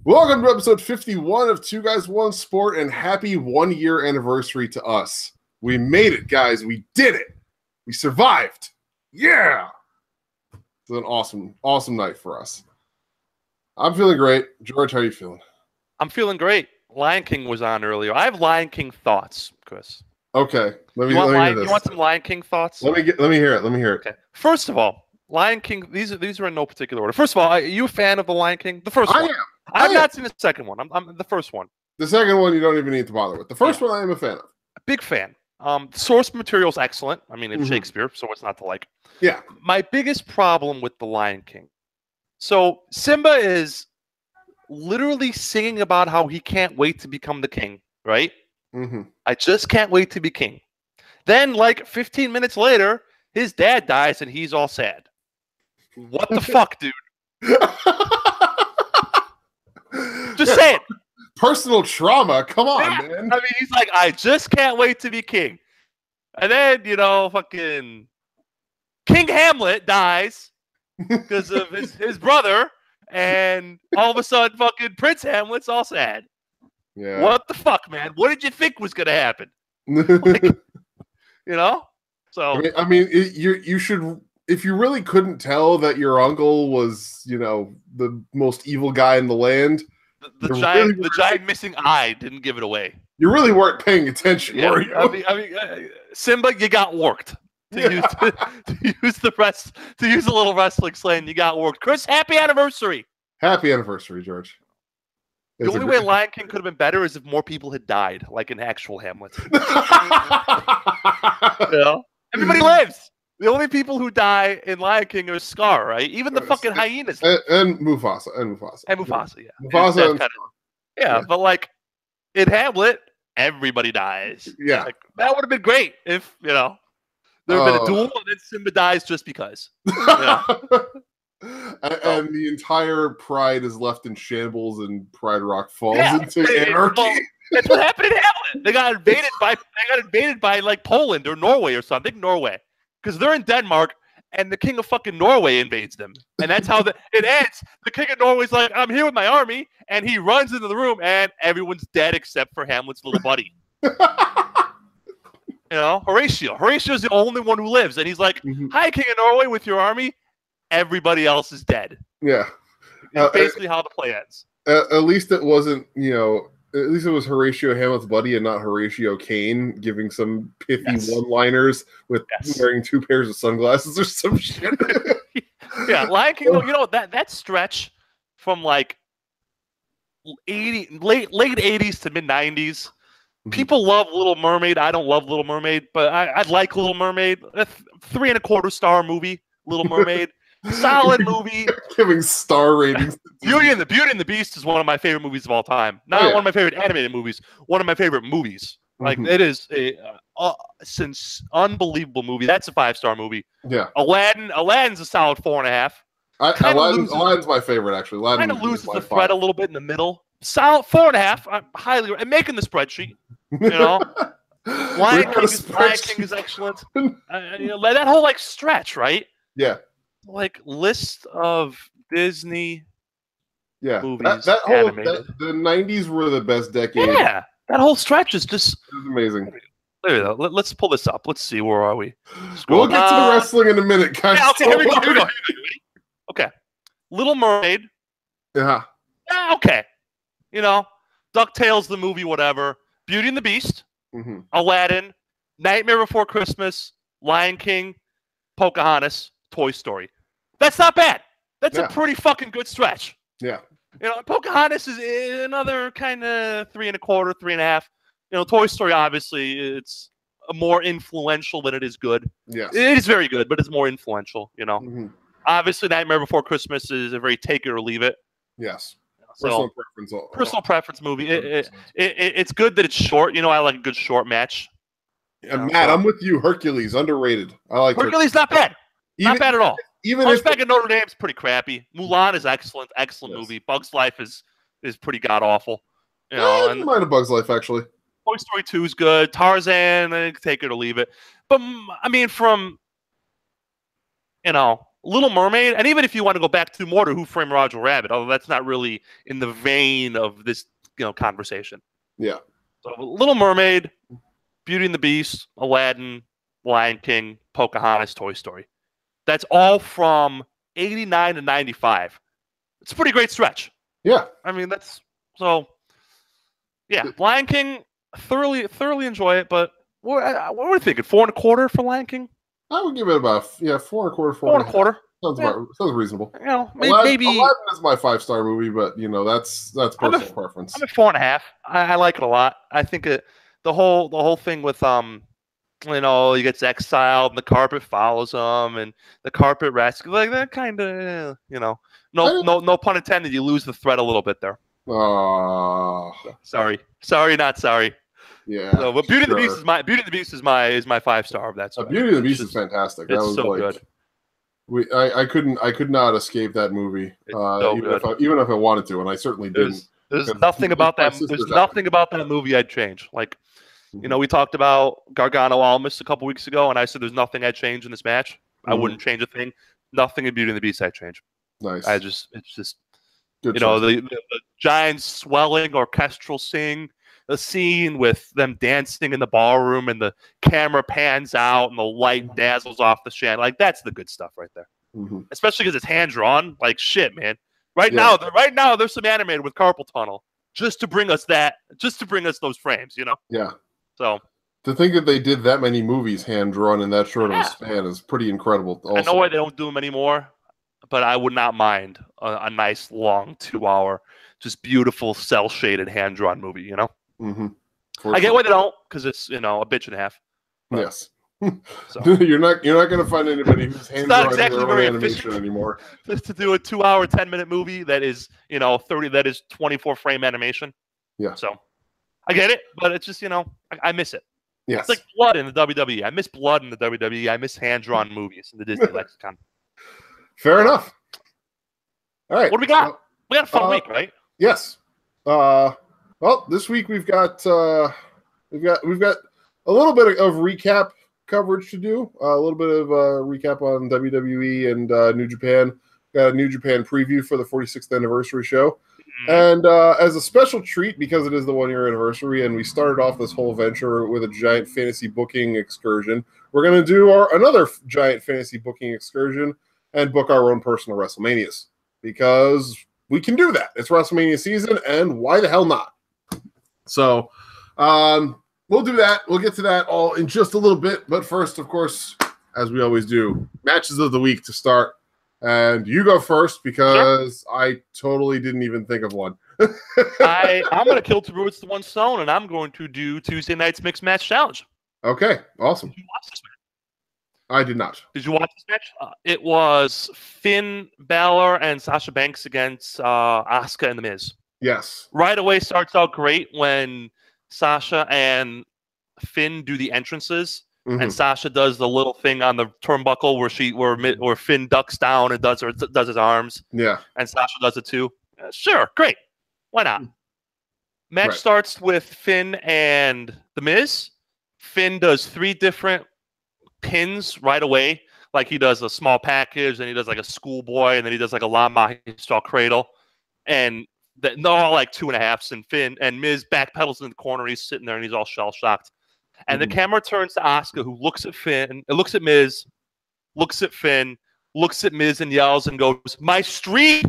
Welcome to episode 51 of Two Guys, One Sport, and happy 1 year anniversary to us. We made it, guys. We did it. We survived. Yeah. It's an awesome night for us. I'm feeling great. George, how are you feeling? I'm feeling great. Lion King was on earlier. I have Lion King thoughts, Chris. Okay. Let me hear this. You want some Lion King thoughts? Let me hear it. Okay. First of all, Lion King, these are in no particular order. First of all, are you a fan of the Lion King? The first one. I've not seen the second one. I'm the first one. The second one you don't even need to bother with. The first one I am a fan of. Big fan. Source material is excellent. I mean, it's Shakespeare, so what's not to like? Yeah. My biggest problem with the Lion King. So Simba is literally singing about how he can't wait to become the king, right? Mm-hmm. I just can't wait to be king. Then, like 15 minutes later, his dad dies and he's all sad. What the fuck, dude? Just say it. Personal trauma. Come on, man. I mean, he's like, I just can't wait to be king. And then, fucking King Hamlet dies because of his brother. And all of a sudden, fucking Prince Hamlet's all sad. Yeah. What the fuck, man? What did you think was going to happen? Like, So. I mean, you should... If you really couldn't tell that your uncle was, the most evil guy in the land, the giant missing eye didn't give it away. You really weren't paying attention, were you? I mean, Simba, you got worked. To use a little wrestling slang, you got worked. Chris, happy anniversary! Happy anniversry, George. The only way Lion King could have been better is if more people had died, like in actual Hamlet. Everybody lives. The only people who die in Lion King are Scar, right? Even the fucking hyenas. And Mufasa. Mufasa. But like in Hamlet, everybody dies. Yeah. Like, that would have been great if, there had been a duel and then Simba dies just because. And the entire Pride is left in shambles and Pride Rock falls into anarchy. Well, that's what happened in Hamlet. They got invaded by like Poland or Norway or something. Norway. Because they're in Denmark, and the king of fucking Norway invades them. And that's how it ends. The king of Norway's like, I'm here with my army, and he runs into the room, and everyone's dead except for Hamlet's little buddy. Horatio. Horatio's the only one who lives, and he's like, hi, king of Norway, with your army. Everybody else is dead. Yeah. It's basically how the play ends. At least it wasn't, at least it was Horatio Hamlet's buddy and not Horatio Kane giving some pithy one-liners with wearing 2 pairs of sunglasses or some shit. Yeah, Lion King, that stretch from like late 80s to mid 90s. People love Little Mermaid. I don't love Little Mermaid, but I like Little Mermaid. A 3.25-star movie, Little Mermaid. Solid movie. Giving star ratings. Beauty and the Beast is one of my favorite movies of all time. Not one of my favorite animated movies. One of my favorite movies. Like it is a unbelievable movie. That's a 5-star movie. Yeah. Aladdin's a solid 4.5. Aladdin's my favorite actually. Kind of loses the thread a little bit in the middle. Solid 4.5. I'm highly making the spreadsheet. Lion King is excellent. That whole like stretch, right? Yeah. Like list of Disney movies that whole animated. The 90s were the best decade. Yeah, that whole stretch is just amazing. There we go. Let's pull this up. Let's see, where are we? We'll get to the wrestling in a minute, guys. Yeah, okay, here we go. Okay, Little Mermaid. Yeah. Okay. DuckTales the movie, whatever. Beauty and the Beast. Aladdin. Nightmare Before Christmas. Lion King. Pocahontas. Toy Story. That's not bad. That's a pretty fucking good stretch. Yeah. Pocahontas is another kind of 3.25, 3.5. Toy Story, obviously, it's more influential than it is good. Yeah. It is very good, but it's more influential, Obviously, Nightmare Before Christmas is a very take it or leave it. Yes. Personal preference movie. It's good that it's short. I like a good short match. Matt, I'm with you. Hercules, underrated. I like Hercules. Not bad. Not bad at all. Even Hunchback of Notre Dame is pretty crappy. Mulan is excellent movie. Bugs Life is pretty god awful. I don't mind a Bugs Life actually. Toy Story 2 is good. Tarzan, take it or leave it. But I mean, from Little Mermaid, and even if you want to go back to more to Who Framed Roger Rabbit, although that's not really in the vein of this conversation. Yeah. So Little Mermaid, Beauty and the Beast, Aladdin, Lion King, Pocahontas, Toy Story. That's all from 89 to 95. It's a pretty great stretch. Yeah. I mean, that's so. Yeah, Lion King, thoroughly enjoy it, but what are we thinking? 4.25 for Lion King? I would give it about 4.25. 4.25. Sounds reasonable. Maybe Aladdin is my 5-star movie, but that's personal preference. I'm at 4.5. I like it a lot. I think the whole thing with he gets exiled and the carpet follows him and the carpet rescue, like that kind of no pun intended. You lose the thread a little bit there. Sorry, not sorry. Yeah. So, but Beauty and the Beast is my 5-star of that. Beauty and the Beast is fantastic. That was so good. I could not escape that movie, even if I wanted to, and I certainly didn't. There's nothing about that. There's nothing about that movie I'd change. Like, we talked about Gargano Almas a couple weeks ago, and I said there's nothing I'd change in this match. I wouldn't change a thing. Nothing in Beauty and the Beast I'd change. Nice. It's just the giant swelling orchestral sing. The scene with them dancing in the ballroom and the camera pans out and the light dazzles off the chandelier. Like, that's the good stuff right there. Especially because it's hand drawn. Like, shit, man. Right now, there's some animated with carpal tunnel just to bring us those frames. Yeah. So to think that they did that many movies hand drawn in that short of a span is pretty incredible. Also. I know why they don't do them anymore, but I would not mind a nice long 2-hour, just beautiful cell shaded hand drawn movie. I get why they don't, because it's a bitch and a half. But, yes. So. you're not going to find anybody who's hand drawing exactly their own animation anymore. Just to do a 2-hour, 10-minute movie that is 24 frame animation. Yeah. So I get it, but it's just I miss it. Yes. It's like blood in the WWE. I miss blood in the WWE. I miss hand drawn movies in the Disney lexicon. Fair enough. All right. What do we got? We got a fun week, right? Yes. Well, this week we've got a little bit of recap coverage to do. A little bit of recap on WWE and New Japan. Got a New Japan preview for the 46th anniversary show. And as a special treat, because it is the 1-year anniversary, and we started off this whole venture with a giant fantasy booking excursion, we're going to do another giant fantasy booking excursion and book our own personal WrestleManias, because we can do that. It's WrestleMania season, and why the hell not? So we'll do that. We'll get to that all in just a little bit. But first, of course, as we always do, matches of the week to start. And you go first, because I totally didn't even think of one. I'm going to kill two birds with one stone, and I'm going to do Tuesday night's Mixed Match Challenge. Okay, awesome. Did you watch this match? I did not. Did you watch this match? It was Finn Balor and Sasha Banks against Asuka and The Miz. Yes. Right away starts out great when Sasha and Finn do the entrances. And Sasha does the little thing on the turnbuckle where Finn ducks down and does his arms. Yeah. And Sasha does it too. Sure, great. Why not? Match starts with Finn and The Miz. Finn does 3 different pins right away. Like, he does a small package, then he does like a schoolboy, and then he does like a La Magistral cradle. And they're all like 2.5s. And Finn and Miz backpedals in the corner. He's sitting there and he's all shell-shocked. And the camera turns to Asuka, who looks at Finn, looks at Miz, looks at Finn, looks at Miz, and yells and goes, "My streak!"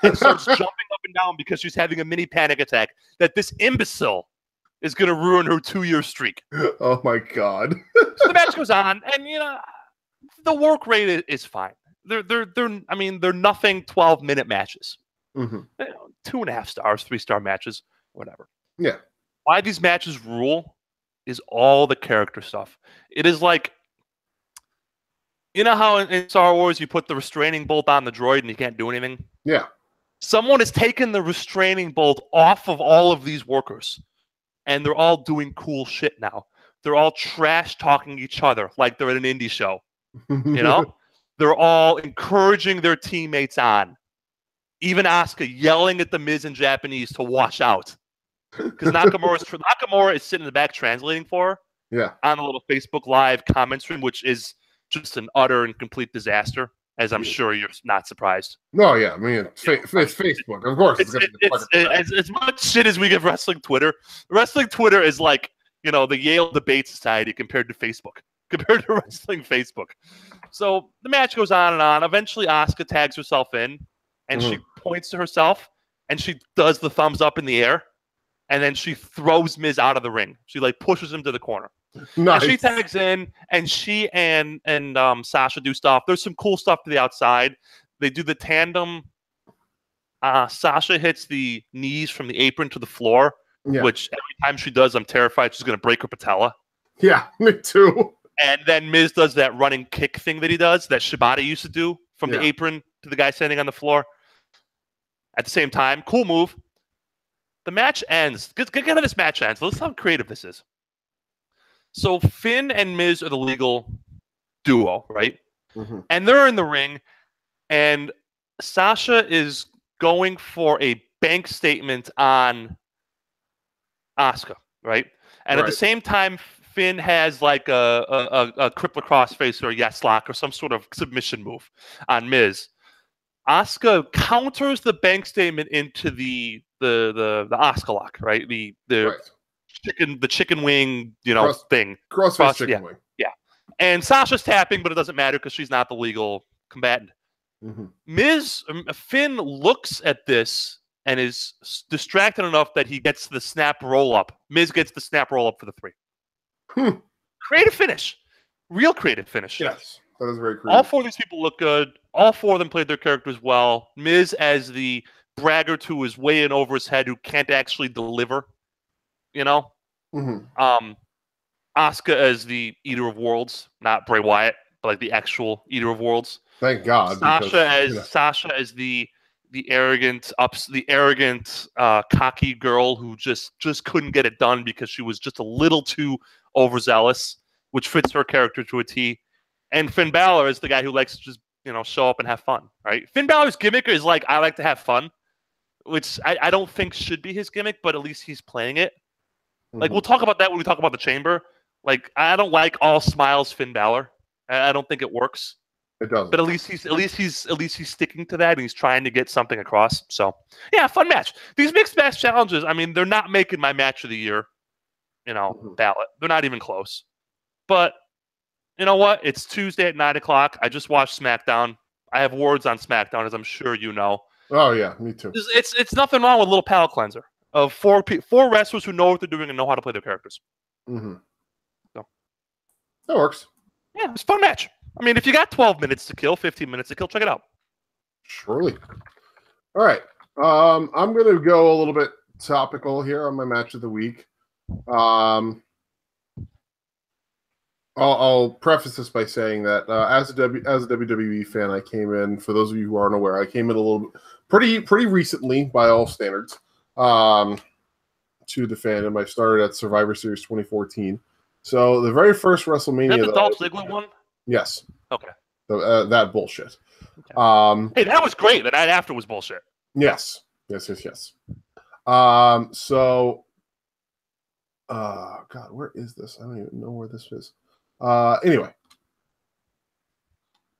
And starts jumping up and down because she's having a mini panic attack that this imbecile is going to ruin her 2-year streak. Oh my God! So the match goes on, and the work rate is fine. They're nothing 12-minute matches. 2.5 stars, 3-star matches, whatever. Yeah. Why these matches rule is all the character stuff. It is like, how in Star Wars you put the restraining bolt on the droid and he can't do anything? Yeah. Someone has taken the restraining bolt off of all of these workers, and they're all doing cool shit now. They're all trash talking each other like they're at an indie show. They're all encouraging their teammates on. Even Asuka yelling at The Miz in Japanese to watch out. Because Nakamura is sitting in the back translating for her. Yeah. On a little Facebook Live comment stream, which is just an utter and complete disaster. as I'm sure you're not surprised. No, yeah, I mean, it's Facebook. Of course, it's as much shit as we give wrestling Twitter. Wrestling Twitter is like, you know, the Yale Debate Society compared to Facebook, compared to wrestling Facebook. So the match goes on and on. Eventually, Asuka tags herself in, and she points to herself, and she does the thumbs up in the air, and then she throws Miz out of the ring. She like pushes him to the corner. Nice. And she tags in, and she and Sasha do stuff. There's some cool stuff to the outside. They do the tandem. Sasha hits the knees from the apron to the floor, which every time she does, I'm terrified she's going to break her patella. Yeah, me too. And then Miz does that running kick thing that he does, that Shibata used to do from the apron to the guy standing on the floor. At the same time, cool move. The match ends. Get how this match ends. Let's see how creative this is. So Finn and Miz are the legal duo, right? And they're in the ring, and Sasha is going for a bank statement on Asuka, right? And at the same time, Finn has like a crippler crossface or a yes lock or some sort of submission move on Miz. Asuka counters the bank statement into the Asuka lock, right? The chicken wing, you know, thing. Crossface chicken wing. Yeah. And Sasha's tapping, but it doesn't matter because she's not the legal combatant. Finn looks at this and is distracted enough that he gets the snap roll up. Miz gets the snap roll up for the 3. Creative finish. Real creative finish. Yes. That was very creative. All 4 of these people look good. All 4 of them played their characters well. Miz as the braggart who is way in over his head, who can't actually deliver. You know? Asuka as the Eater of Worlds, not Bray Wyatt, but like the actual Eater of Worlds. Thank God. Sasha as the arrogant, cocky girl who just couldn't get it done because she was just a little too overzealous, which fits her character to a T. And Finn Balor is the guy who likes to just, you know, show up and have fun, right? Finn Balor's gimmick is like, I like to have fun, which I don't think should be his gimmick, but at least he's playing it. Like, we'll talk about that when we talk about the Chamber. Like, I don't like all smiles Finn Balor. I don't think it works. It doesn't. But at least he's sticking to that, and he's trying to get something across. So, yeah, fun match. These mixed match challenges, I mean, they're not making my match of the year, you know, ballot. They're not even close. But you know what? It's Tuesday at 9:00. I just watched SmackDown. I have words on SmackDown, as I'm sure you know. Oh yeah, me too. It's nothing wrong with a little palate cleanser of 4 wrestlers who know what they're doing and know how to play their characters. So that works. Yeah, it's a fun match. I mean, if you got 12 minutes to kill, 15 minutes to kill, check it out. Surely. All right. I'm going to go a little bit topical here on my match of the week. I'll preface this by saying that as a WWE fan, I came in, for those of you who aren't aware, I came in a little pretty recently by all standards to the fandom. I started at Survivor Series 2014. So the very first WrestleMania. Is that the Dolph Ziggler one? Yes. Okay. So, that bullshit. Okay. Hey, that was great. The night after was bullshit. Yes. So, God, where is this? I don't even know where this is. Anyway.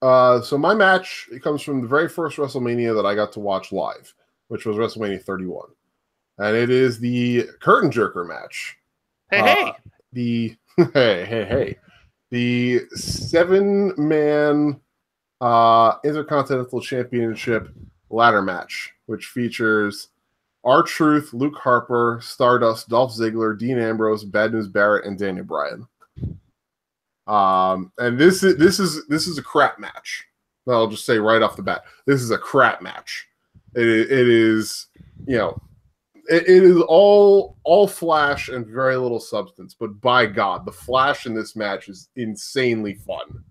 So my match, it comes from the very first WrestleMania that I got to watch live, which was WrestleMania 31. And it is the Curtain Jerker match. Hey. The 7-man Intercontinental Championship ladder match, which features R-Truth, Luke Harper, Stardust, Dolph Ziggler, Dean Ambrose, Bad News Barrett, and Daniel Bryan. And this is a crap match. I'll just say right off the bat, this is a crap match. It is, you know, it is all flash and very little substance. But by God, the flash in this match is insanely fun.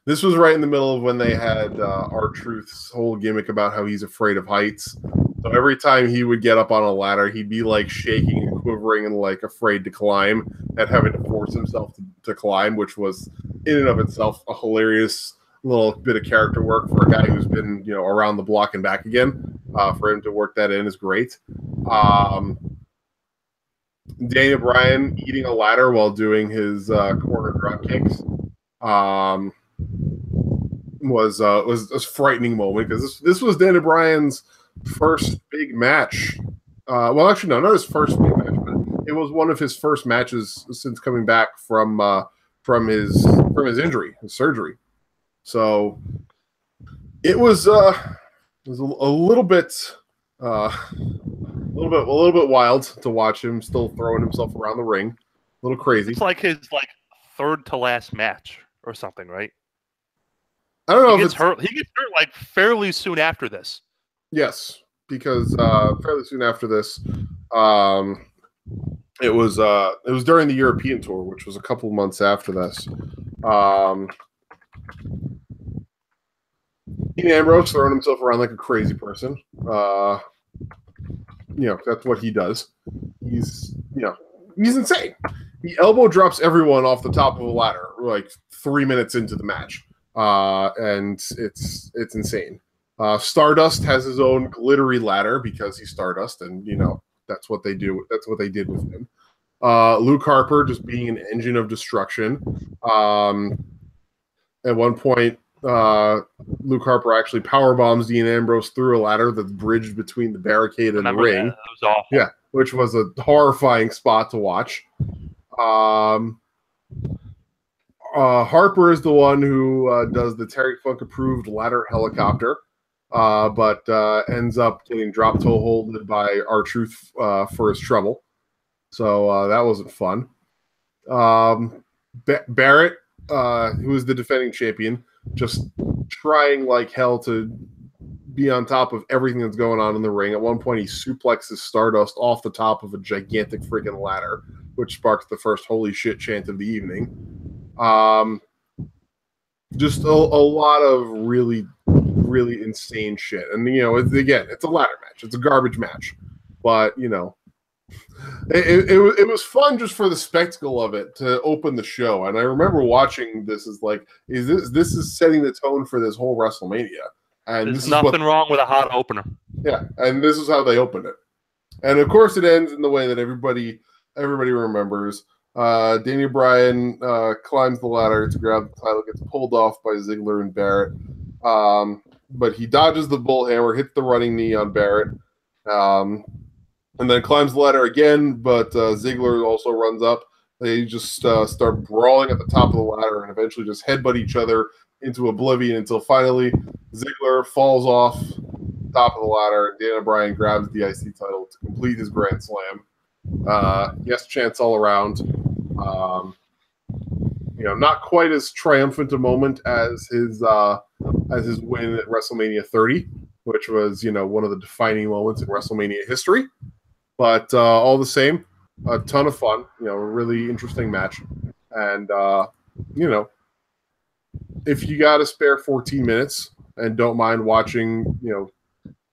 This was right in the middle of when they had R-Truth's whole gimmick about how he's afraid of heights. So every time he would get up on a ladder, he'd be like shaking and quivering and like afraid to climb and having to force himself to climb, which was in and of itself a hilarious little bit of character work for a guy who's been, you know, around the block and back again. For him to work that in is great. Daniel Bryan eating a ladder while doing his corner drop kicks. was a frightening moment because this was Daniel Bryan's first big match. Well, actually, no, not his first big match, but it was one of his first matches since coming back from his injury, his surgery. So it was a little bit wild to watch him still throwing himself around the ring. A little crazy. It's like his third to last match or something, right? I don't know if he gets hurt like fairly soon after this. Yes, because fairly soon after this, it was during the European tour, which was a couple months after this. Dean Ambrose throwing himself around like a crazy person. That's what he does. He's insane. He elbow drops everyone off the top of a ladder like 3 minutes into the match, and it's insane. Stardust has his own glittery ladder because he's Stardust, and that's what they do. That's what they did with him. Luke Harper just being an engine of destruction. At one point, Luke Harper actually power bombs Dean Ambrose through a ladder that's bridged between the barricade and the ring. That was awful. Yeah, which was a horrifying spot to watch. Harper is the one who does the Terry Funk approved ladder helicopter, but ends up getting drop toe holded by R-Truth for his trouble. So that wasn't fun. Barrett, who is the defending champion, just trying like hell to be on top of everything that's going on in the ring. At one point, he suplexes Stardust off the top of a gigantic freaking ladder, which sparked the first holy shit chant of the evening. Just a lot of really, really insane shit. And, it's a ladder match. It's a garbage match. But, it was fun just for the spectacle of it to open the show. And I remember watching this as like, this is setting the tone for this whole WrestleMania. And there's nothing wrong with a hot opener. Yeah, and this is how they opened it. And of course it ends in the way that everybody remembers. Daniel Bryan climbs the ladder to grab the title, gets pulled off by Ziggler and Barrett. But he dodges the bullhammer, hits the running knee on Barrett, and then climbs the ladder again, but Ziggler also runs up. They just start brawling at the top of the ladder and eventually just headbutt each other into oblivion until finally Ziggler falls off the top of the ladder and Daniel Bryan grabs the IC title to complete his Grand Slam. Yes chants all around. Not quite as triumphant a moment as his win at WrestleMania 30, which was one of the defining moments in WrestleMania history. But all the same, a ton of fun. A really interesting match, and if you got to spare 14 minutes and don't mind watching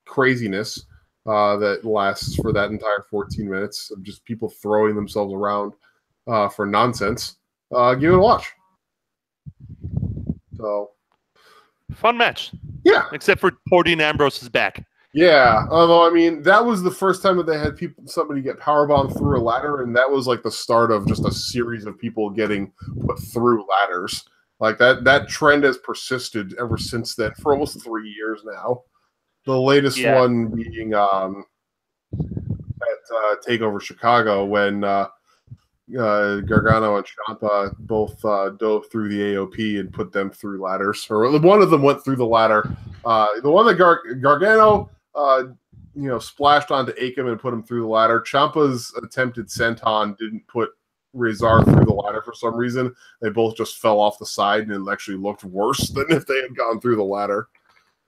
craziness that lasts for that entire 14 minutes of just people throwing themselves around for nonsense, give it a watch. So, fun match. Yeah. Except for poor Dean Ambrose's back. Yeah. Although, I mean, that was the first time that they had somebody get powerbombed through a ladder, and that was like the start of just a series of people getting put through ladders. Like that trend has persisted ever since then for almost 3 years now. The latest one being at TakeOver Chicago when Gargano and Ciampa both dove through the AOP and put them through ladders. Or one of them went through the ladder. The one that Gargano splashed onto Akam and put him through the ladder. Ciampa's attempted senton didn't put Rezar through the ladder for some reason. They both just fell off the side, and it actually looked worse than if they had gone through the ladder.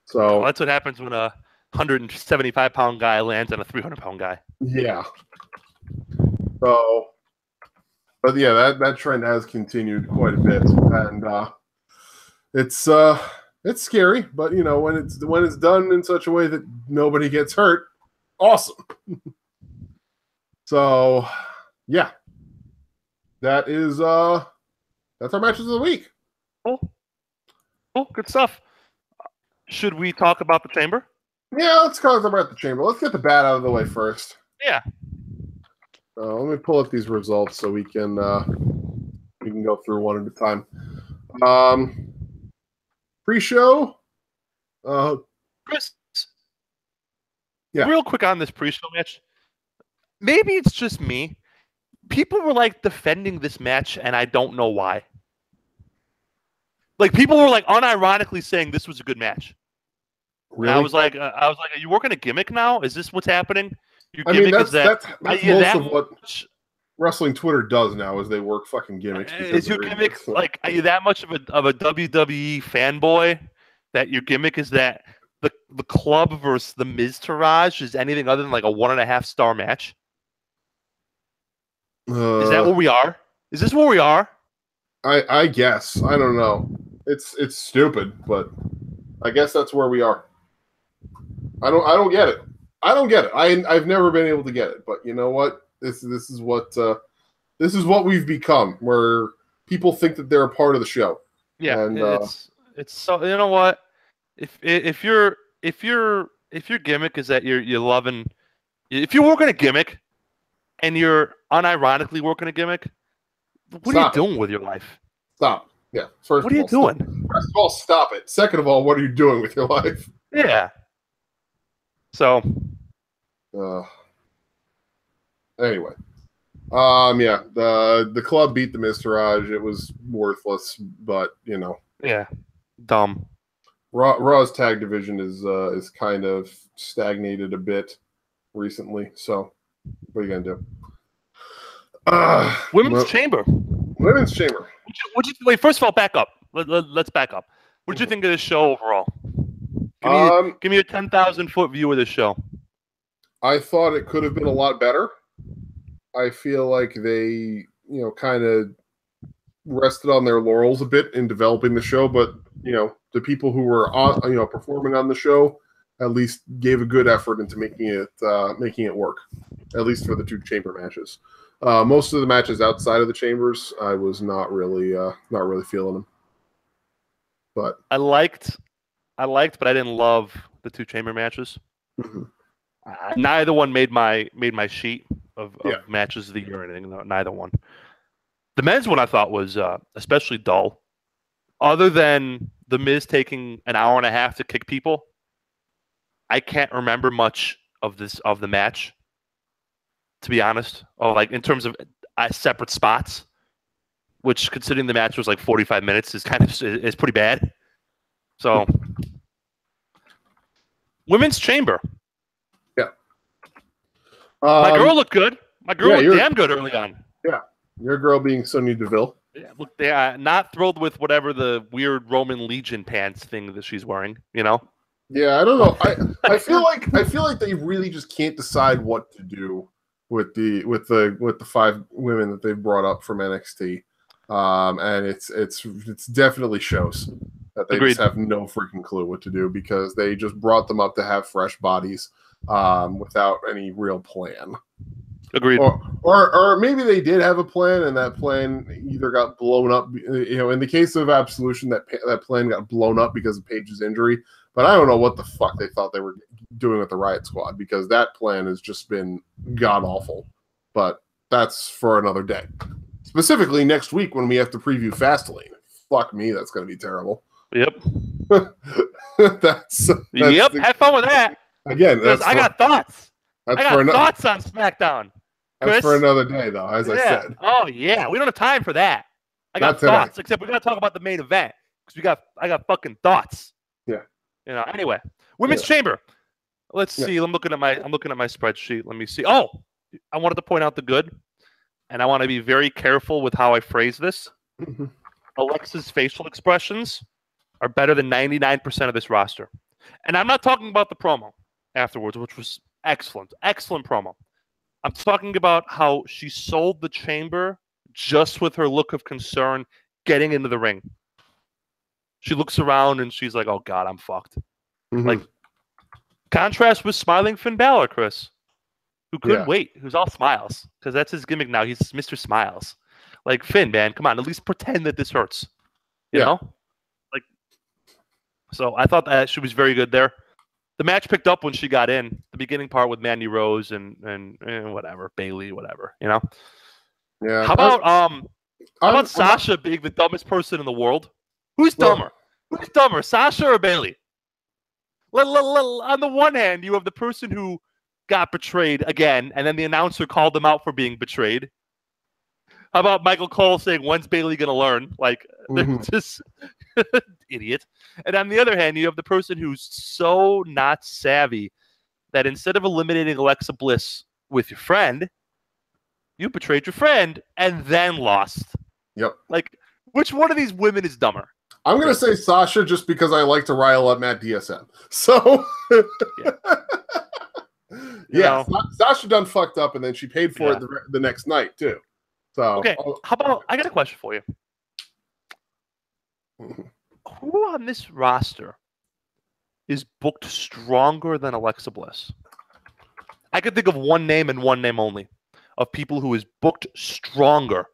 So well, that's what happens when a 175-pound guy lands on a 300-pound guy. Yeah. So, but yeah, that trend has continued quite a bit, and it's scary. But when it's done in such a way that nobody gets hurt, awesome. So, yeah. That's our matches of the week. Cool. Good stuff. Should we talk about the chamber? Yeah, let's talk about the chamber. Let's get the bad out of the way first. Yeah. Let me pull up these results so we can go through one at a time. pre-show. Chris, Yeah. real quick on this pre-show match. Maybe it's just me. People were like defending this match, and I don't know why. Like people were like unironically saying this was a good match. Really? And I was like, are you working a gimmick now? Is this what's happening? Your I mean, gimmick that's is that most of what wrestling Twitter does now is they work fucking gimmicks. Is your gimmick like, are you that much of a WWE fanboy that your gimmick is that the club versus the Miz Taraj is anything other than like a 1.5 star match? Is that where we are? Is this where we are? I guess. I don't know. It's stupid, but I guess that's where we are. I don't get it. I don't get it. I've never been able to get it, but you know what? This is what we've become, where people think that they're a part of the show. Yeah, and it's so, you know what? If your gimmick is that you're loving, if you're working a gimmick and you're unironically working a gimmick, what are you doing with your life? Stop. Yeah. First what are you doing? First of all, stop it. Second of all, what are you doing with your life? Yeah. So. Anyway. Yeah. The club beat the Miz Taraj. It was worthless, but you know. Yeah. Dumb. Raw's tag division is kind of stagnated a bit recently. So, what are you gonna do? Women's Chamber. Women's Chamber. Wait, first of all, back up. Let's back up. What did you think of this show overall? Give me a 10,000-foot view of this show. I thought it could have been a lot better. I feel like they, kind of rested on their laurels a bit in developing the show, but the people who were on, performing on the show at least gave a good effort into making it work, at least for the 2 chamber matches. Most of the matches outside of the chambers, I was not really feeling them. But I liked, but I didn't love the 2 chamber matches. Mm-hmm. Neither one made my sheet of matches of the year or anything. Neither one. The men's one I thought was especially dull. Other than the Miz taking an hour and a half to kick people, I can't remember much of the match. To be honest, like in terms of separate spots, which considering the match was like 45 minutes is pretty bad. So, Women's Chamber. Yeah. My girl looked good. My girl looked damn good early on. Yeah. Your girl being Sonya Deville. Yeah, look, not thrilled with whatever the weird Roman Legion pants thing that she's wearing. Yeah, I don't know. I feel like they really just can't decide what to do with the 5 women that they've brought up from NXT, and it's definitely shows that they just have no freaking clue what to do because they just brought them up to have fresh bodies without any real plan. Agreed. Or maybe they did have a plan, and that plan either got blown up. In the case of Absolution, that plan got blown up because of Paige's injury. But I don't know what the fuck they thought they were doing with the Riot Squad because that plan has just been god awful. But that's for another day. Specifically next week when we have to preview Fastlane. Fuck me, that's going to be terrible. Yep. that's yep. Have fun with that. Again, I got thoughts. I got thoughts on SmackDown. Chris? That's for another day, though, as I said. Oh yeah, we don't have time for that. I got thoughts. Except we got to talk about the main event because I got fucking thoughts. Yeah. Anyway, Women's Chamber. Let's see. I'm looking at my spreadsheet. Let me see. Oh, I wanted to point out the good, and I want to be very careful with how I phrase this. Alexa's facial expressions are better than 99% of this roster, and I'm not talking about the promo afterwards, which was excellent promo. I'm talking about how she sold the chamber just with her look of concern getting into the ring. She looks around and she's like, "Oh God, I'm fucked." Like, contrast with smiling Finn Balor, Chris, who couldn't wait, who's all smiles because that's his gimmick now. He's Mr. Smiles. Like, Finn, man, come on, at least pretend that this hurts. You know, like. So I thought that she was very good there. The match picked up when she got in. The beginning part with Mandy Rose and whatever, Bayley, whatever. Yeah. How about Sasha being the dumbest person in the world? Who's dumber? Who's dumber, Sasha or Bayley? On the one hand, you have the person who got betrayed again, and then the announcer called them out for being betrayed. How about Michael Cole saying, "When's Bayley gonna learn?" Like, they're just idiot. And on the other hand, you have the person who's so not savvy that instead of eliminating Alexa Bliss with your friend, you betrayed your friend and then lost. Yep. Like, which one of these women is dumber? I'm going to say Sasha just because I like to rile up Matt DSM. So, yeah, Sasha done fucked up, and then she paid for it the next night, too. So, okay, how about, I got a question for you. Who on this roster is booked stronger than Alexa Bliss? I could think of one name and one name only of people who is booked stronger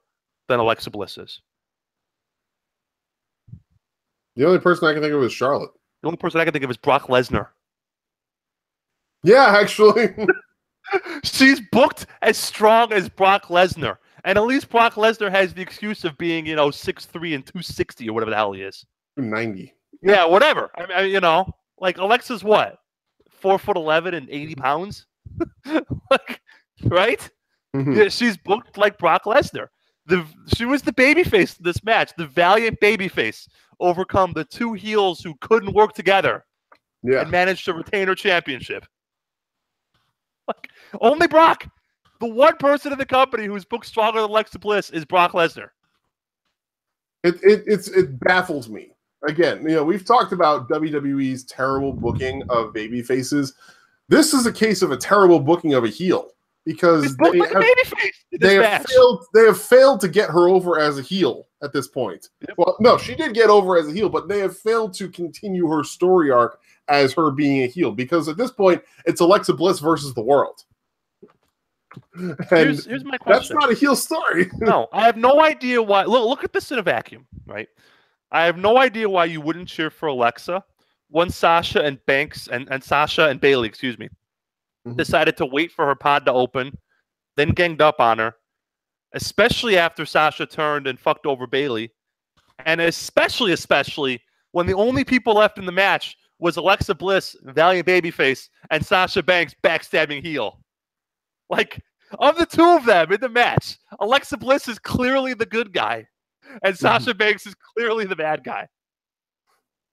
than Alexa Bliss is. The only person I can think of is Charlotte. The only person I can think of is Brock Lesnar. Yeah, actually. She's booked as strong as Brock Lesnar. And at least Brock Lesnar has the excuse of being, 6'3" and 260 or whatever the hell he is. 290. Yeah, whatever. I mean, like Alexa's what? 4'11" and 80 pounds? Like, right? Mm-hmm. Yeah, she's booked like Brock Lesnar. She was the babyface in this match, the valiant babyface, overcome the two heels who couldn't work together and managed to retain her championship. Like, only Brock. The one person in the company who's booked stronger than Alexa Bliss is Brock Lesnar. It baffles me. Again, we've talked about WWE's terrible booking of baby faces. This is a case of a terrible booking of a heel because they have failed to get her over as a heel at this point. Yep. Well, no, she did get over as a heel, but they have failed to continue her story arc as her being a heel because at this point it's Alexa Bliss versus the world. Here's my question. That's not a heel story. No, I have no idea why. Look at this in a vacuum, right? I have no idea why you wouldn't cheer for Alexa when Sasha and Bayley, decided to wait for her pod to open, then ganged up on her, especially after Sasha turned and fucked over Bayley, and especially when the only people left in the match was Alexa Bliss, valiant babyface, and Sasha Banks, backstabbing heel. Like, of the two of them in the match, Alexa Bliss is clearly the good guy, and Sasha Banks is clearly the bad guy.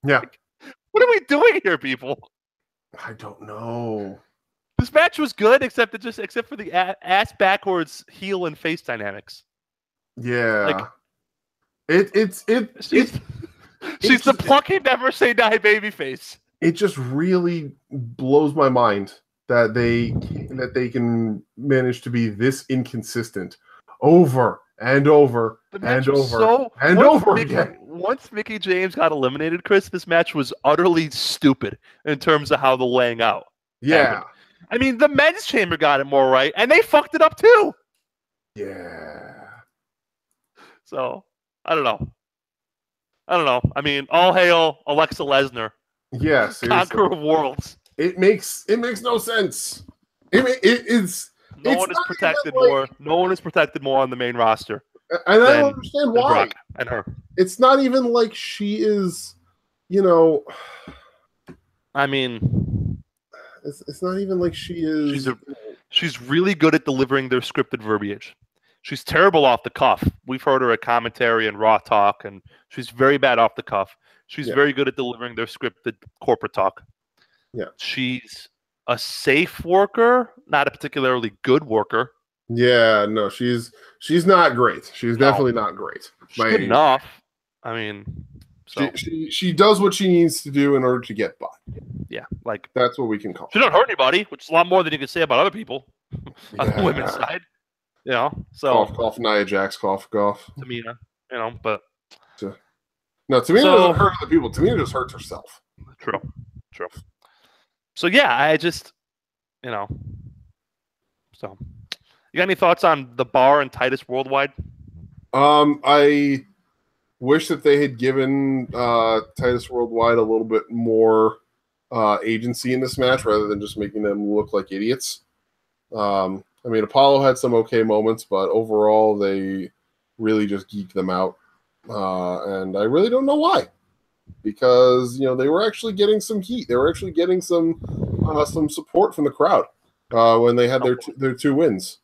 Yeah. Like, what are we doing here, people? I don't know. This match was good, except for the ass backwards heel and face dynamics. Yeah. Like, she's the plucky, never say die babyface. It just really blows my mind that they can manage to be this inconsistent over and over and over again. Once Mickie James got eliminated, Chris, this match was utterly stupid in terms of how the laying out. Yeah. happened. I mean, the men's chamber got it more right, and they fucked it up too. Yeah. So, I don't know. I mean, all hail Alexa Lesnar. Yes. Conqueror of worlds. It makes no sense. No one is protected more. No one is protected more on the main roster. And I don't understand why. Brock and her. It's not even like she is, I mean, it's not even like she is. She's really good at delivering their scripted verbiage. She's terrible off the cuff. We've heard her at commentary and Raw talk, and she's very bad off the cuff. She's very good at delivering their scripted corporate talk. Yeah. She's a safe worker, not a particularly good worker. Yeah, no, she's not great. She's definitely not great. She's good enough. I mean, so. she does what she needs to do in order to get by. Yeah, like that's what we can call. She don't hurt anybody, which is a lot more than you can say about other people on the women's side. So cough, Nia Jax, cough. Tamina, but no, Tamina doesn't hurt other people. Tamina just hurts herself. True. So yeah, I just, So, you got any thoughts on the Bar and Titus Worldwide? I wish that they had given Titus Worldwide a little bit more agency in this match rather than just making them look like idiots. I mean, Apollo had some okay moments, but overall they really just geeked them out, and I really don't know why. because they were actually getting some heat. They were actually getting some support from the crowd when they had their 2 wins.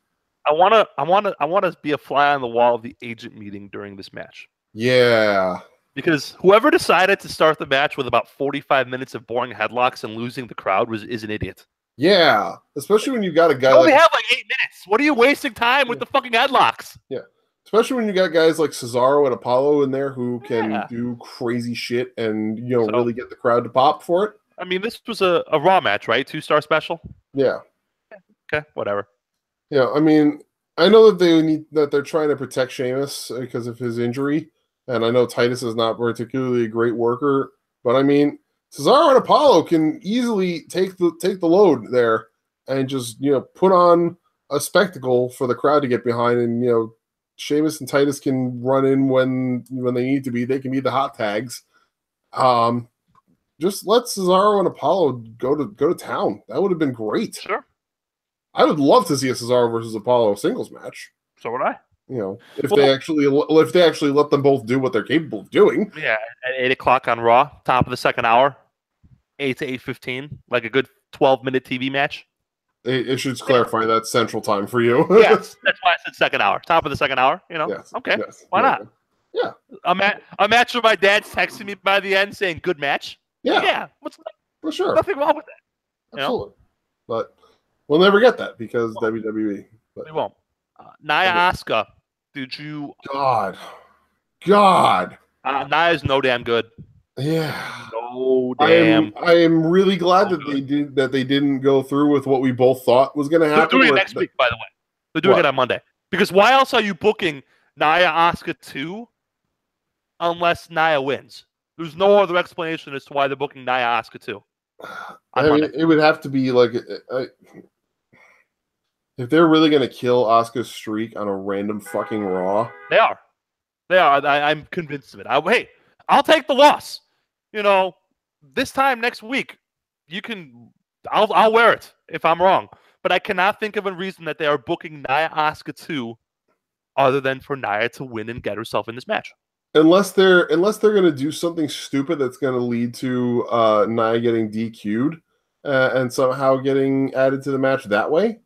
I wanna be a fly on the wall of the agent meeting during this match. Yeah. Because whoever decided to start the match with about 45 minutes of boring headlocks and losing the crowd is an idiot. Yeah, especially when you got a guy you only have like 8 minutes. What are you wasting time with the fucking headlocks? Yeah, especially when you got guys like Cesaro and Apollo in there who can do crazy shit and really get the crowd to pop for it. I mean, this was a Raw match, right? 2-star special. Yeah. Okay, whatever. Yeah, I mean, I know that they're trying to protect Sheamus because of his injury. And I know Titus is not particularly a great worker, but I mean, Cesaro and Apollo can easily take the load there and just put on a spectacle for the crowd to get behind, and Sheamus and Titus can run in when they need to be. They can be the hot tags. Just let Cesaro and Apollo go to town. That would have been great. Sure. I would love to see a Cesaro versus Apollo singles match. So would I. If they actually let them both do what they're capable of doing. Yeah, at 8 o'clock on Raw, top of the second hour, 8 to 8:15, like a good 12-minute TV match. It should clarify that's Central Time for you. Yes, that's why I said second hour, top of the second hour. Yes, okay, yes, why not? Yeah, a match where my dad's texting me by the end saying "good match." Yeah, for sure, nothing wrong with that. Absolutely, but we'll never get that because WWE. But. We won't. Nia Asuka. Did you? God. Nia's no damn good. Yeah. No damn. I am really glad that they didn't go through with what we both thought was going to happen. They're doing it next week, by the way. They're doing it on Monday. Because why else are you booking Nia Asuka 2 unless Nia wins? There's no other explanation as to why they're booking Nia Asuka 2. I mean, it would have to be like. If they're really going to kill Asuka's streak on a random fucking Raw. They are. I'm convinced of it. Hey, I'll take the loss. This time next week, I'll wear it if I'm wrong. But I cannot think of a reason that they are booking Nia Asuka 2 other than for Nia to win and get herself in this match. Unless they're going to do something stupid that's going to lead to Nia getting DQ'd and somehow getting added to the match that way.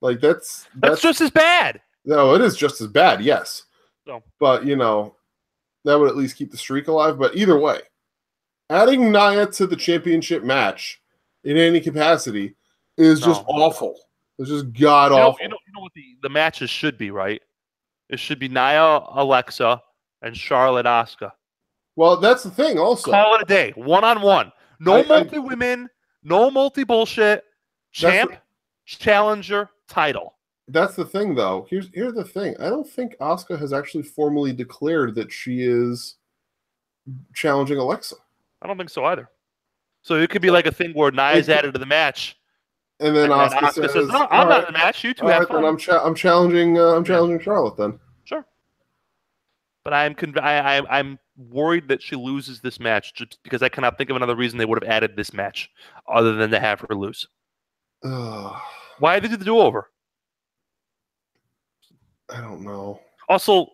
Like that's just as bad. No, it is just as bad. Yes, so. But that would at least keep the streak alive. But either way, adding Nia to the championship match in any capacity is just awful. It's just god awful. You know what the matches should be, right? It should be Nia, Alexa, and Charlotte Asuka. Well, that's the thing. Also, call it a day, 1-on-1. No multi women, no multi bullshit. Challenger. Title. That's the thing, though. Here's the thing. I don't think Asuka has actually formally declared that she is challenging Alexa. I don't think so either. So it could be like a thing where Nia's added to the match, and then Asuka says, "No, I'm not in the match. You two have fun." Then I'm challenging Charlotte then. Sure. But I'm worried that she loses this match just because I cannot think of another reason they would have added this match other than to have her lose. Why did they do the do-over? I don't know. Also,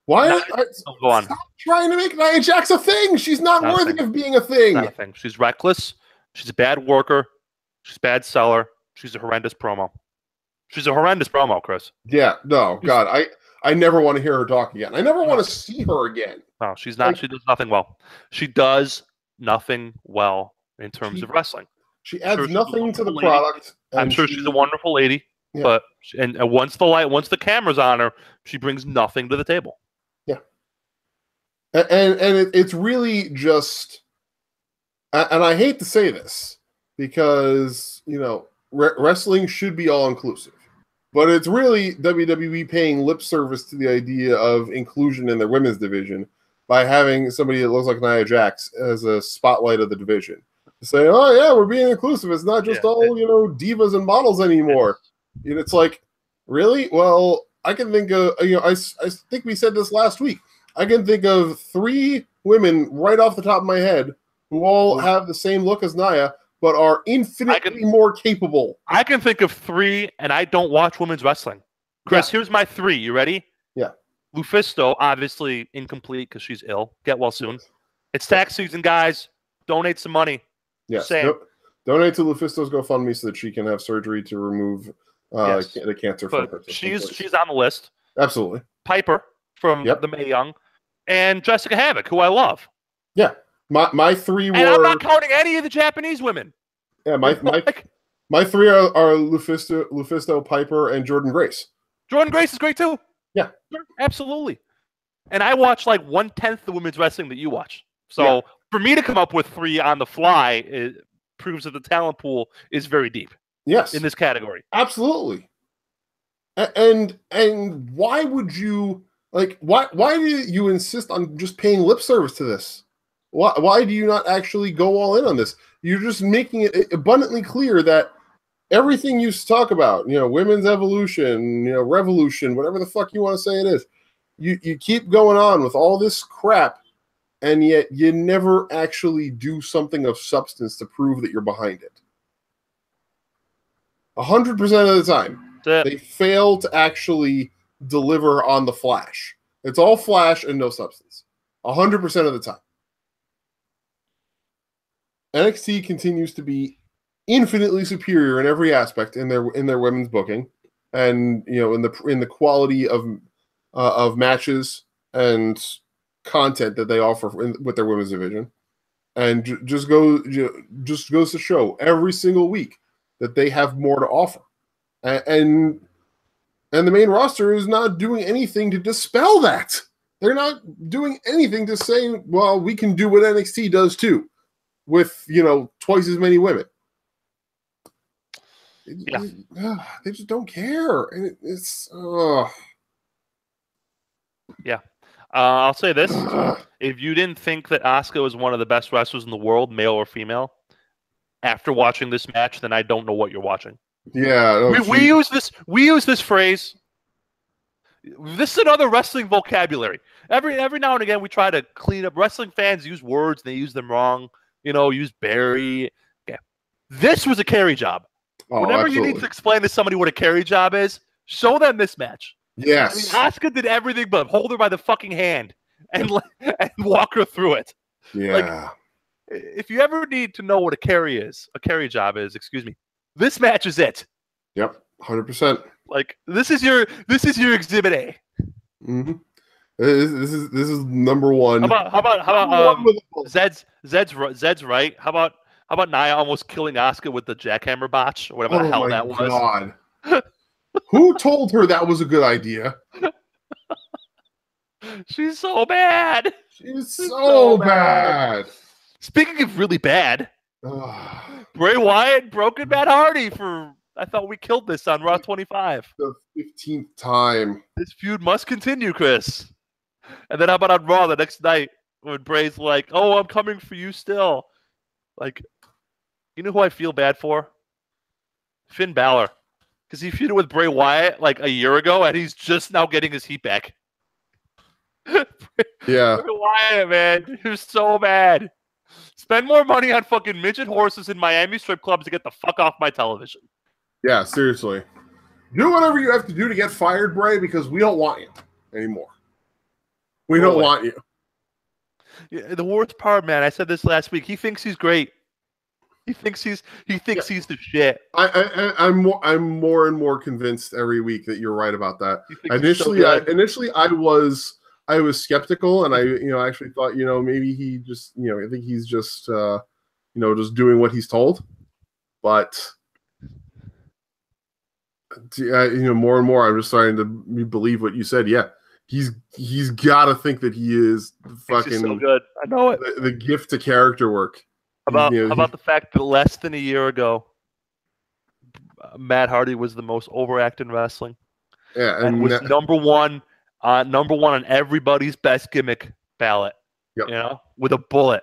why? Go on. Stop trying to make Nia Jax a thing. She's not worthy of being a thing. Not a thing. She's reckless. She's a bad worker. She's a bad seller. She's a horrendous promo. She's a horrendous promo, Chris. Yeah. No. God. I never want to hear her talk again. I never want to see her again. No, she's not. She does nothing well. She does nothing well in terms of wrestling. She adds nothing to the product. I'm sure she's a wonderful lady, but once the camera's on her, she brings nothing to the table. Yeah, and it's really just, and I hate to say this because wrestling should be all inclusive, but it's really WWE paying lip service to the idea of inclusion in their women's division by having somebody that looks like Nia Jax as a spotlight of the division. Say, oh yeah, we're being inclusive. It's not just all divas and models anymore. It's like, really? Well, I can think of I think we said this last week. I can think of 3 women right off the top of my head who all have the same look as Nia, but are infinitely more capable. I can think of 3, and I don't watch women's wrestling. Chris, here's my 3. You ready? Yeah. Lufisto, obviously incomplete because she's ill. Get well soon. It's tax season, guys. Donate some money. Yes. Donate to Lufisto's GoFundMe so that she can have surgery to remove the cancer from her. She's on the list. Absolutely. Piper from the Mae Young, and Jessica Havoc, who I love. Yeah. My three were... And I'm not counting any of the Japanese women. Yeah, my three are Lufisto, Piper, and Jordan Grace. Jordan Grace is great too. Yeah. Absolutely. And I watch like 1/10 the women's wrestling that you watch. So for me to come up with 3 on the fly, it proves that the talent pool is very deep. Yes. In this category. Absolutely. And why would you why do you insist on just paying lip service to this? Why do you not actually go all in on this? You're just making it abundantly clear that everything you talk about, women's evolution, revolution, whatever the fuck you want to say it is, you keep going on with all this crap, and yet you never actually do something of substance to prove that you're behind it. 100% of the time, they fail to actually deliver on the flash. It's all flash and no substance. 100% of the time. NXT continues to be infinitely superior in every aspect in their women's booking, and in the quality of matches and content that they offer with their women's division, and just goes to show every single week that they have more to offer, and the main roster is not doing anything to dispel that. They're not doing anything to say, well, we can do what NXT does too, with twice as many women. They just don't care, and it's yeah. I'll say this: if you didn't think that Asuka was one of the best wrestlers in the world, male or female, after watching this match, then I don't know what you're watching. Yeah, we use this phrase. This is another wrestling vocabulary. Every now and again, we try to clean up. Wrestling fans use words, and they use them wrong. Use Barry. Okay. This was a carry job. Oh, Whenever absolutely. you need to explain to somebody what a carry job is, show them this match. Yes. Asuka did everything but hold her by the fucking hand and walk her through it. Yeah. If you ever need to know what a carry job is, this match is it. Yep, 100%. This is your exhibit A. Mm-hmm. This is number one. How about Zed's right? How about Nia almost killing Asuka with the jackhammer botch or whatever the hell that was? God. Who told her that was a good idea? She's so bad. She's so bad. Speaking of really bad, Bray Wyatt broken Matt Hardy I thought we killed this on Raw 25. The 15th time. This feud must continue, Chris. And then how about on Raw the next night when Bray's like, "Oh, I'm coming for you still." You know who I feel bad for? Finn Balor. Because he feuded with Bray Wyatt a year ago, and he's just now getting his heat back. Yeah. Bray Wyatt, man. You're so bad. Spend more money on fucking midget horses in Miami strip clubs to get the fuck off my television. Yeah, seriously. Do whatever you have to do to get fired, Bray, because we don't want you anymore. We don't want you. Yeah, the worst part, man, I said this last week. He thinks he's great. He thinks he's the shit. I'm more and more convinced every week that you're right about that. Initially, I was skeptical, and I actually thought maybe he just I think he's just just doing what he's told. But more and more, I'm just starting to believe what you said. Yeah, he's got to think that he is fucking so good. I know it. The gift to character work. How about the fact that less than a year ago, Matt Hardy was the most overacted in wrestling. Yeah, and was number one on everybody's best gimmick ballot. Yep. With a bullet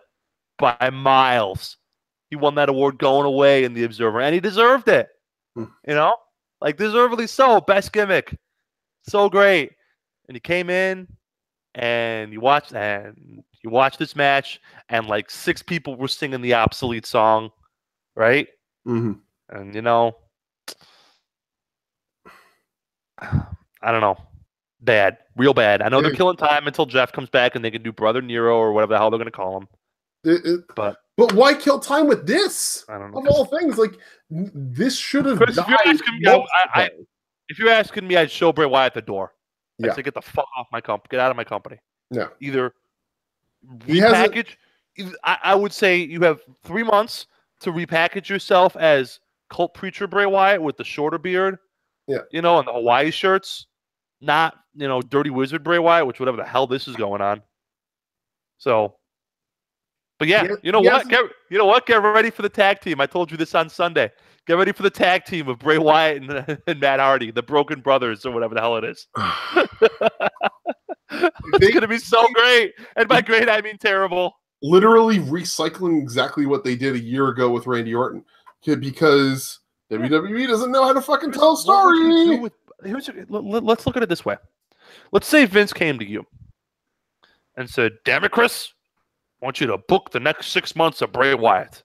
by miles. He won that award going away in the Observer, and he deserved it. Deservedly so. Best gimmick, so great. And he came in, and you watched this match, and 6 people were singing the obsolete song, right? Mm-hmm. And I don't know, bad, real bad. I know they're killing time until Jeff comes back and they can do Brother Nero or whatever the hell they're gonna call him. But why kill time with this? I don't know. Of all things, like this should have Chris, died. If you're asking me, I'd show Bray Wyatt the door. I'd Yeah. say, get the fuck off my company. Get out of my company. Yeah. Either repackage. I would say you have 3 months to repackage yourself as cult preacher Bray Wyatt with the shorter beard. Yeah. And the Hawaii shirts. Not, Dirty Wizard Bray Wyatt, which whatever the hell this is going on. So, but yeah, you know what? Get ready for the tag team. I told you this on Sunday. Get ready for the tag team of Bray Wyatt and Matt Hardy, the Broken Brothers, or whatever the hell it is. It's going to be so great. And by great, I mean terrible. Literally recycling exactly what they did a year ago with Randy Orton. Because WWE doesn't know how to fucking tell a story. Let's look at it this way. Let's say Vince came to you and said, damn it, Chris, I want you to book the next 6 months of Bray Wyatt.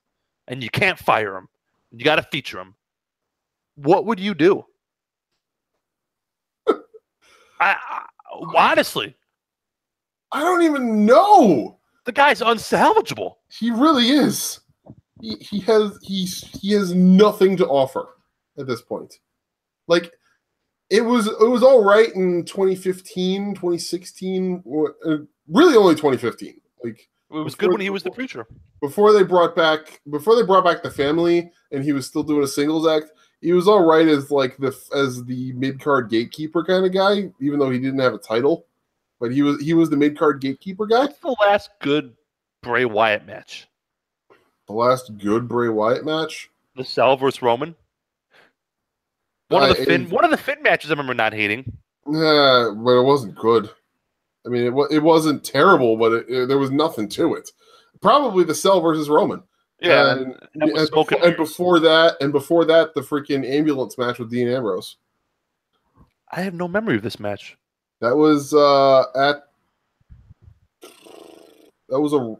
And you can't fire him. You got to feature him. What would you do? Honestly, I don't even know. The guy's unsalvageable. He really is. He has nothing to offer at this point. Like it was all right in 2015, 2016, really only 2015. Like it was good when he was the preacher. Before they brought back the family and he was still doing a singles act, he was all right as the mid-card gatekeeper kind of guy, even though he didn't have a title. But he was the mid-card gatekeeper guy. What's the last good Bray Wyatt match? The last good Bray Wyatt match? The Cell versus Roman. One of the Finn matches I remember not hating. Yeah, but it wasn't good. I mean, it wasn't terrible, but there was nothing to it. Probably the Cell versus Roman. Yeah, and before that, the freaking ambulance match with Dean Ambrose. I have no memory of this match. That was a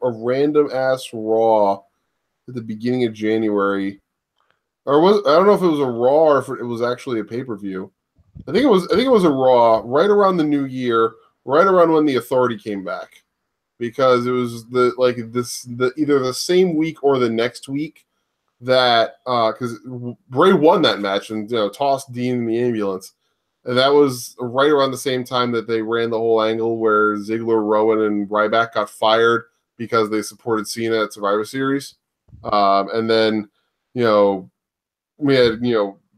random ass Raw at the beginning of January, I don't know if it was a Raw or if it was actually a pay-per-view. I think it was a Raw right around the new year, right around when the Authority came back, because it was either the same week or the next week that because Bray won that match and tossed Dean in the ambulance. And that was right around the same time that they ran the whole angle where Ziggler, Rowan, and Ryback got fired because they supported Cena at Survivor Series. And then, we had,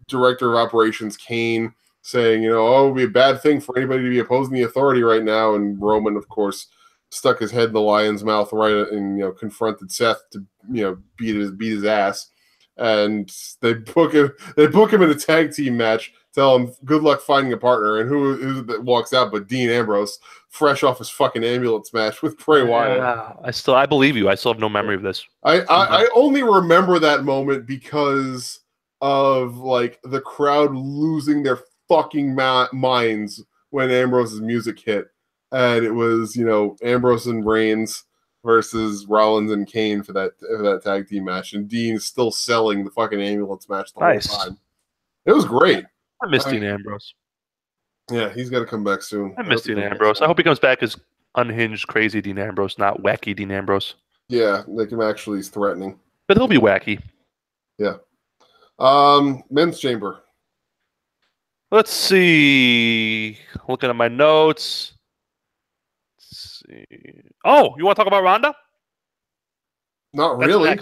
Director of Operations Kane saying, it would be a bad thing for anybody to be opposing the Authority right now. And Roman, of course, stuck his head in the lion's mouth and confronted Seth to, beat his ass. And they book him in a tag team match. Tell him good luck finding a partner, and who that walks out but Dean Ambrose, fresh off his fucking ambulance match with Bray Wyatt. I believe you. I still have no memory of this. I only remember that moment because of the crowd losing their fucking minds when Ambrose's music hit, and it was Ambrose and Reigns versus Rollins and Kane for that tag team match, and Dean still selling the fucking ambulance match the whole time. It was great. I miss Dean Ambrose. Yeah, he's got to come back soon. I miss Dean Ambrose. I hope he comes back as unhinged, crazy Dean Ambrose, not wacky Dean Ambrose. Yeah, like him actually is threatening. But he'll be wacky. Yeah. Men's Chamber. Let's see. Looking at my notes. Let's see. Oh, you want to talk about Ronda? Not really.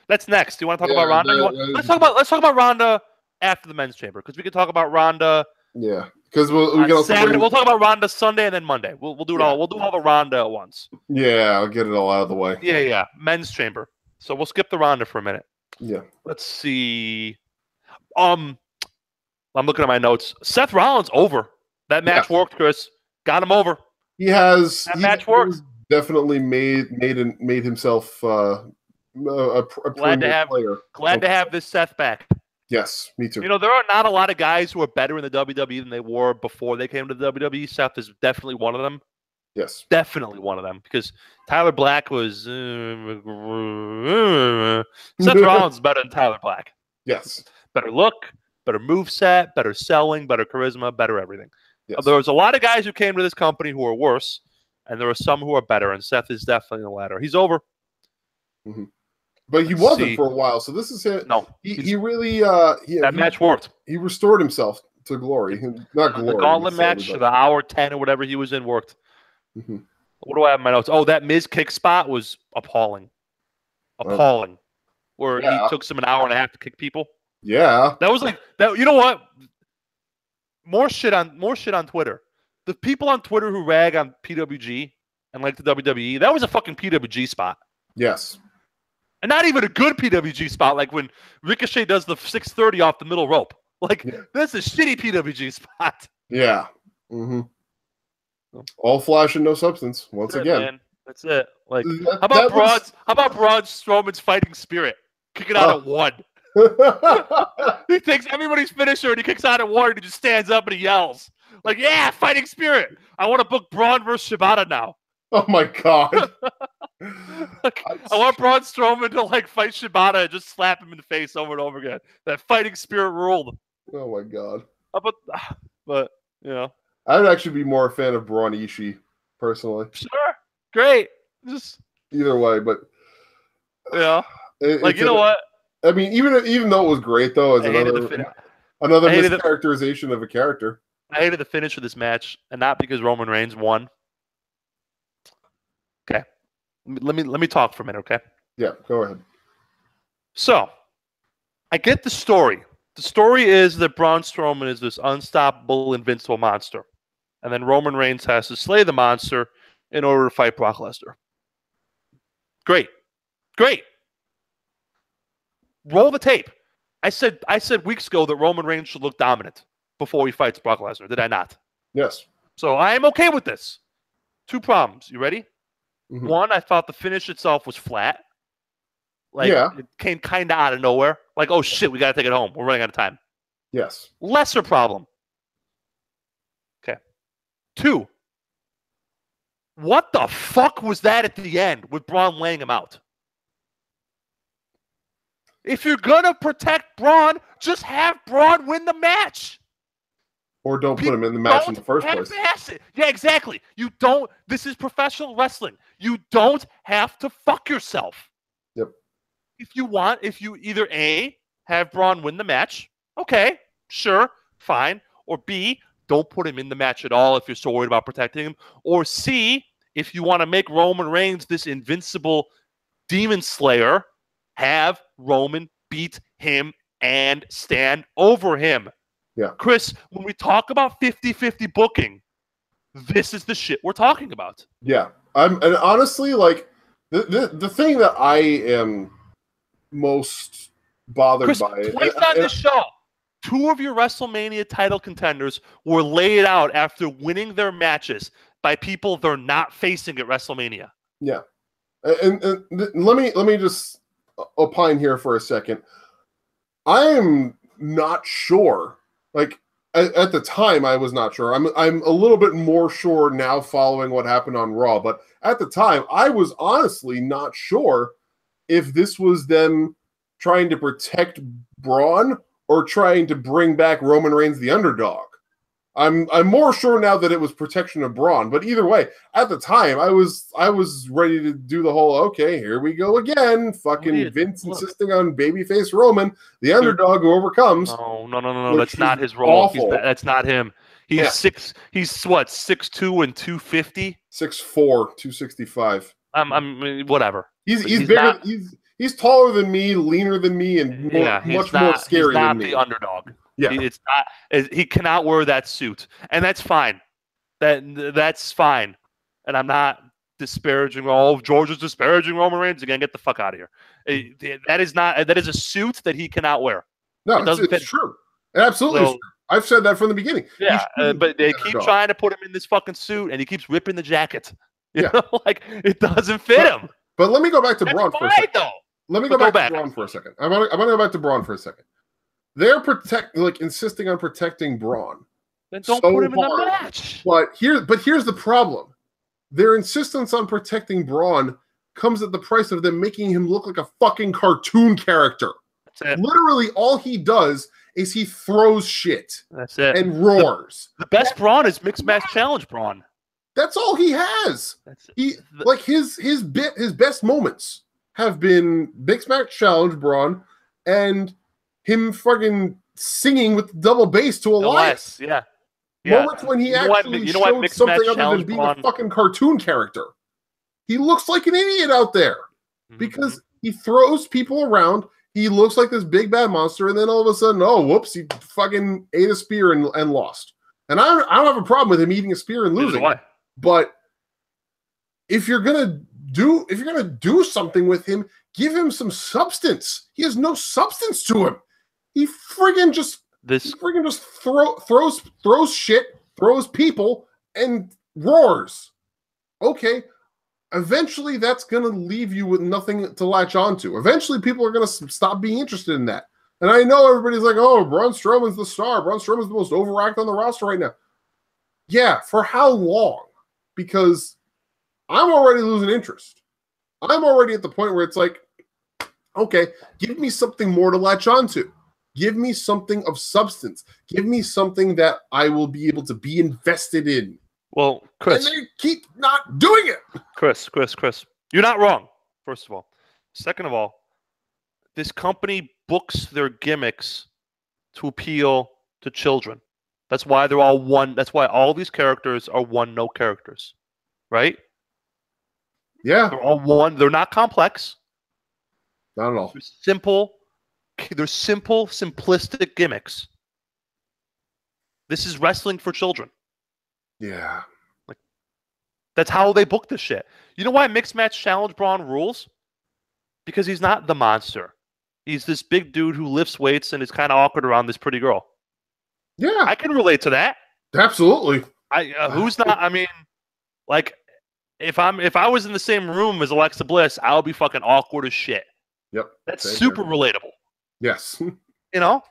That's next. You want to talk about Ronda? Let's talk about Ronda after the Men's Chamber, because we can talk about Ronda. Yeah, because we'll talk about Ronda Sunday and then Monday. We'll do it all. We'll do all the Ronda at once. Yeah, I'll get it all out of the way. Yeah. Men's Chamber. So we'll skip the Ronda for a minute. Yeah. Let's see. I'm looking at my notes. Seth Rollins over. That match worked, Chris. Got him over. Match worked. Definitely made himself a glad to have player. Glad to have this Seth back. Yes, me too. There are not a lot of guys who are better in the WWE than they were before they came to the WWE. Seth is definitely one of them. Yes. Definitely one of them, because Tyler Black was Seth Rollins is better than Tyler Black. Yes. Better look, better moveset, better selling, better charisma, better everything. Yes. There was a lot of guys who came to this company who are worse, and there are some who are better, and Seth is definitely the latter. He's over. Mm-hmm. But he wasn't for a while, so this is him. No, he really that match worked. He restored himself to glory, not glory. The gauntlet match, the hour 10 or whatever he was in, worked. Mm-hmm. What do I have in my notes? Oh, that Miz kick spot was appalling, where he took him an hour and a half to kick people. Yeah, that was like that. You know what? More shit on Twitter. The people on Twitter who rag on PWG and like the WWE, that was a fucking PWG spot. Yes. And not even a good PWG spot, like when Ricochet does the 630 off the middle rope. Like, that's a shitty PWG spot. Yeah. Mm-hmm. All flash and no substance, once again. Man. That's it. Like, how about Braun Strowman's fighting spirit? Kick it out at 1. He takes everybody's finisher and he kicks out at 1 and he just stands up and he yells. Like, yeah, fighting spirit. I want to book Braun versus Shibata now. Oh my god. I want Braun Strowman to like fight Shibata and just slap him in the face over and over again. That fighting spirit ruled. Oh my god. But you know, I would actually be more a fan of Braun Ishii, personally. Sure, great. Just either way, but yeah, like you know what? I mean, even though it was great though, as another mischaracterization of a character. I hated the finish of this match, and not because Roman Reigns won. Okay, let me talk for a minute, okay? Yeah, go ahead. So, I get the story. The story is that Braun Strowman is this unstoppable, invincible monster, and then Roman Reigns has to slay the monster in order to fight Brock Lesnar. Great. Roll the tape. I said weeks ago that Roman Reigns should look dominant before he fights Brock Lesnar. Did I not? Yes. So I am okay with this. 2 problems. You ready? Mm-hmm. 1, I thought the finish itself was flat. Like, it came kind of out of nowhere. Like, oh shit, we got to take it home. We're running out of time. Yes. Lesser problem. Okay. 2, what the fuck was that at the end with Braun laying him out? If you're going to protect Braun, just have Braun win the match. Or don't put him in the match in the first place. Yeah, exactly. You don't. This is professional wrestling. You don't have to fuck yourself. Yep. If you either A, have Braun win the match, okay, sure, fine. Or B, don't put him in the match at all if you're so worried about protecting him. Or C, if you want to make Roman Reigns this invincible demon slayer, have Roman beat him and stand over him. Yeah. Chris, when we talk about 50-50 booking, this is the shit we're talking about. Yeah. And honestly, like, the thing that I am most bothered Chris, by... twice on this show, 2 of your WrestleMania title contenders were laid out after winning their matches by people they're not facing at WrestleMania. Yeah. And let me just opine here for a second. I am not sure. Like, at the time, I was not sure. I'm a little bit more sure now following what happened on Raw. But at the time, I was honestly not sure if this was them trying to protect Braun or trying to bring back Roman Reigns, the underdog. I'm more sure now that it was protection of Braun. But either way, at the time, I was ready to do the whole, okay, here we go again. Fucking Vince insisting on babyface Roman, the underdog who overcomes. No. That's not his role. That's not him. He's He's what, 6'2" and 250? 6'4", 265. Whatever. He's bigger. He's taller than me, leaner than me, and much more scary than me. He's not the underdog. Yeah. It's not. He cannot wear that suit, and that's fine. That's fine. And I'm not disparaging. Oh, George is disparaging Roman Reigns again. Get the fuck out of here. That is not. That is a suit that he cannot wear. No, it's true. It absolutely is true. I've said that from the beginning. Yeah, but they keep trying to put him in this fucking suit, and he keeps ripping the jacket. You know, like it doesn't fit him. But let me go back to Braun for a second. Though. Let me go back to Braun for a second. I'm gonna go back to Braun for a second. They're insisting on protecting Braun. Then don't put him in the match. But here's the problem. Their insistence on protecting Braun comes at the price of them making him look like a fucking cartoon character. That's it. Literally, all he does is he throws shit. That's it. And roars. The best Braun is Mixed Match Challenge Braun. That's all he has. That's it. His best moments have been Mixed Match Challenge Braun and him fucking singing with double bass to Elias. Yeah. Moments when he actually showed something other than being a fucking cartoon character. He looks like an idiot out there because he throws people around. He looks like this big bad monster, and then all of a sudden, oh, whoops, he fucking ate a spear and lost. And I don't have a problem with him eating a spear and losing. But if you're gonna do something with him, give him some substance. He has no substance to him. He friggin' just throws shit, throws people, and roars. Okay. Eventually, that's going to leave you with nothing to latch onto. Eventually, people are going to stop being interested in that. And I know everybody's like, oh, Braun Strowman's the star. Braun Strowman's the most overacted on the roster right now. Yeah, for how long? Because I'm already losing interest. I'm already at the point where it's like, okay, give me something more to latch onto. Give me something of substance. Give me something that I will be able to be invested in. Well, Chris. And they keep not doing it. Chris. You're not wrong, first of all. Second of all, this company books their gimmicks to appeal to children. That's why they're all one. That's why all these characters are one-note characters. Right? Yeah. They're all one. They're not complex. Not at all. They're simple, simplistic gimmicks. This is wrestling for children. Yeah. Like, that's how they book this shit. You know why Mixed Match Challenge Braun rules? Because he's not the monster. He's this big dude who lifts weights and is kind of awkward around this pretty girl. Yeah. I can relate to that. Absolutely. Who's not? I mean, like, if I was in the same room as Alexa Bliss, I would be fucking awkward as shit. Yep. That's super relatable. Yes. You know?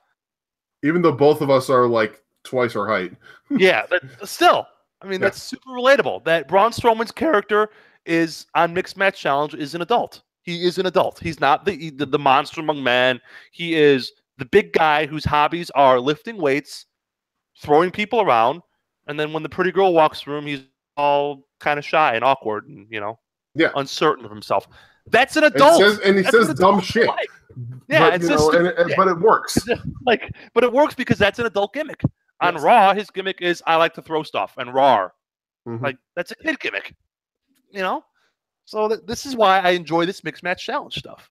Even though both of us are like twice our height. Yeah, but still. I mean, that's super relatable. That Braun Strowman's character is on Mixed Match Challenge is an adult. He is an adult. He's not the monster among men. He is the big guy whose hobbies are lifting weights, throwing people around, and then when the pretty girl walks through him, he's all kind of shy and awkward and, uncertain of himself. That's an adult. He says dumb shit. Yeah, but it works. But it works because that's an adult gimmick. On Raw, his gimmick is I like to throw stuff and raw. Like, that's a kid gimmick, So this is why I enjoy this Mixed Match Challenge stuff,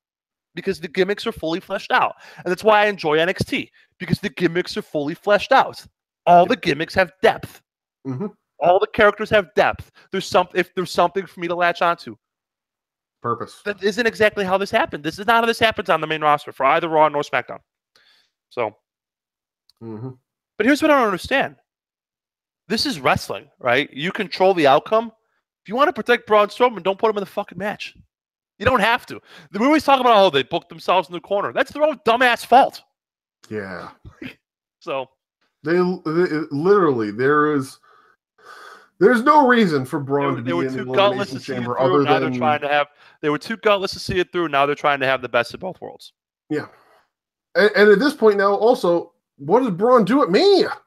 because the gimmicks are fully fleshed out, and that's why I enjoy NXT, because the gimmicks are fully fleshed out. All the gimmicks have depth. All the characters have depth. If there's something for me to latch onto. Purpose. That isn't exactly how this happened. This is not how this happens on the main roster for either Raw nor SmackDown. So. But here's what I don't understand. This is wrestling, right? You control the outcome. If you want to protect Braun Strowman, don't put him in the fucking match. You don't have to. We always talk about, they booked themselves in the corner. That's their own dumbass fault. Yeah. So. They literally, there's no reason for Braun to be in the Elimination Chamber other than... They were too gutless to see it through. Now they're trying to have the best of both worlds. Yeah. And at this point now, also, what does Braun do at Mania?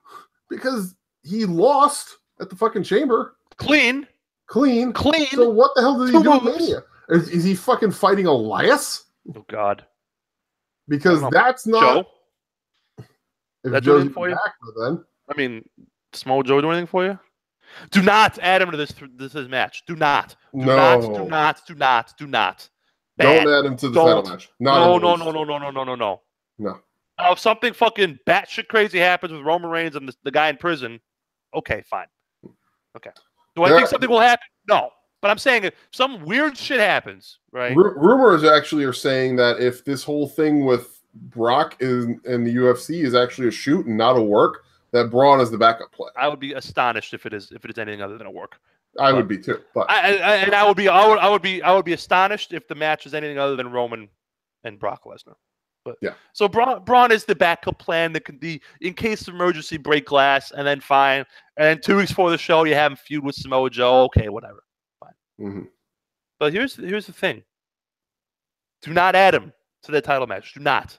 Because he lost at the fucking Chamber. Clean. So what the hell did he do at Mania? Is he fucking fighting Elias? Oh, God. Because that's not... Joe? If that Joe's anything for you? Back, then. I mean, Samoa Joe do anything for you? Do not add him to this match. Do not. Do not. Don't add him to the title match. No. No. Now, if something fucking batshit crazy happens with Roman Reigns and the guy in prison, okay, fine. Okay. Do I think something will happen? No. But I'm saying if some weird shit happens, right? Rumors actually are saying that if this whole thing with Brock and the UFC is actually a shoot and not a work, that Braun is the backup play. I would be astonished if it is anything other than a work. I would be too. But I would be astonished if the match is anything other than Roman and Brock Lesnar. But yeah. So Braun is the backup plan that could be in case of emergency, break glass, and then fine. And then 2 weeks before the show, you have him feud with Samoa Joe. Okay, whatever, fine. But here's the thing: do not add him to the title match. Do not.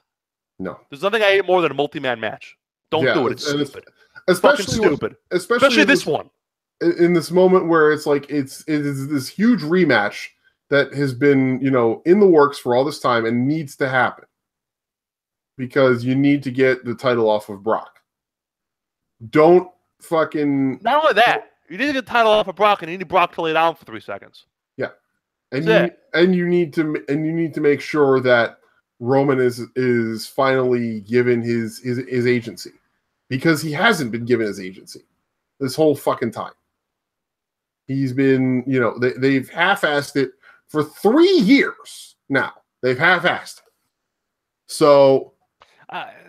No. There's nothing I hate more than a multi-man match. Don't do it. It's stupid. Especially stupid. Especially this one. In this moment where it's like it is this huge rematch that has been, in the works for all this time and needs to happen. Because you need to get the title off of Brock. Don't fucking... Not only that, you need to get the title off of Brock, and you need Brock to lay down for 3 seconds. Yeah. And you need to make sure that Roman is finally given his agency. Because he hasn't been given his agency this whole fucking time. He's been, they've half-assed it for 3 years now. They've half-assed it. So...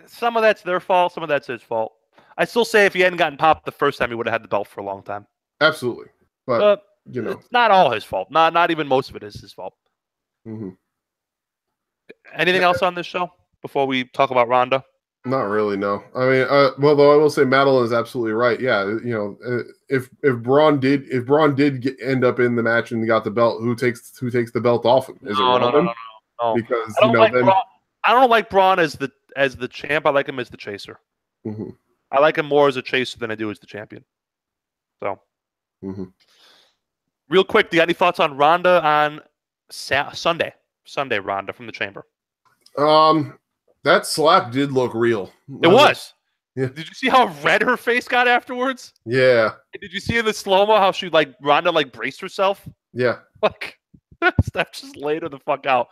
some of that's their fault. Some of that's his fault. I still say if he hadn't gotten popped the first time, he would have had the belt for a long time. Absolutely. But, it's not all his fault. Not even most of it is his fault. Mm-hmm. Anything else on this show before we talk about Ronda? Not really, no. I mean, well, though I will say Madeline is absolutely right. Yeah, if Braun did end up in the match and got the belt, who takes the belt off him? Is it Roman? No. Because I don't like Braun as the champ. I like him as the chaser. Mm-hmm. I like him more as a chaser than I do as the champion. So, real quick, do you got any thoughts on Ronda on Sunday? Sunday, Ronda from the Chamber. That slap did look real. It was. Yeah. Did you see how red her face got afterwards? Yeah. Did you see in the slow-mo how she Ronda braced herself? Yeah. Steph just laid her the fuck out.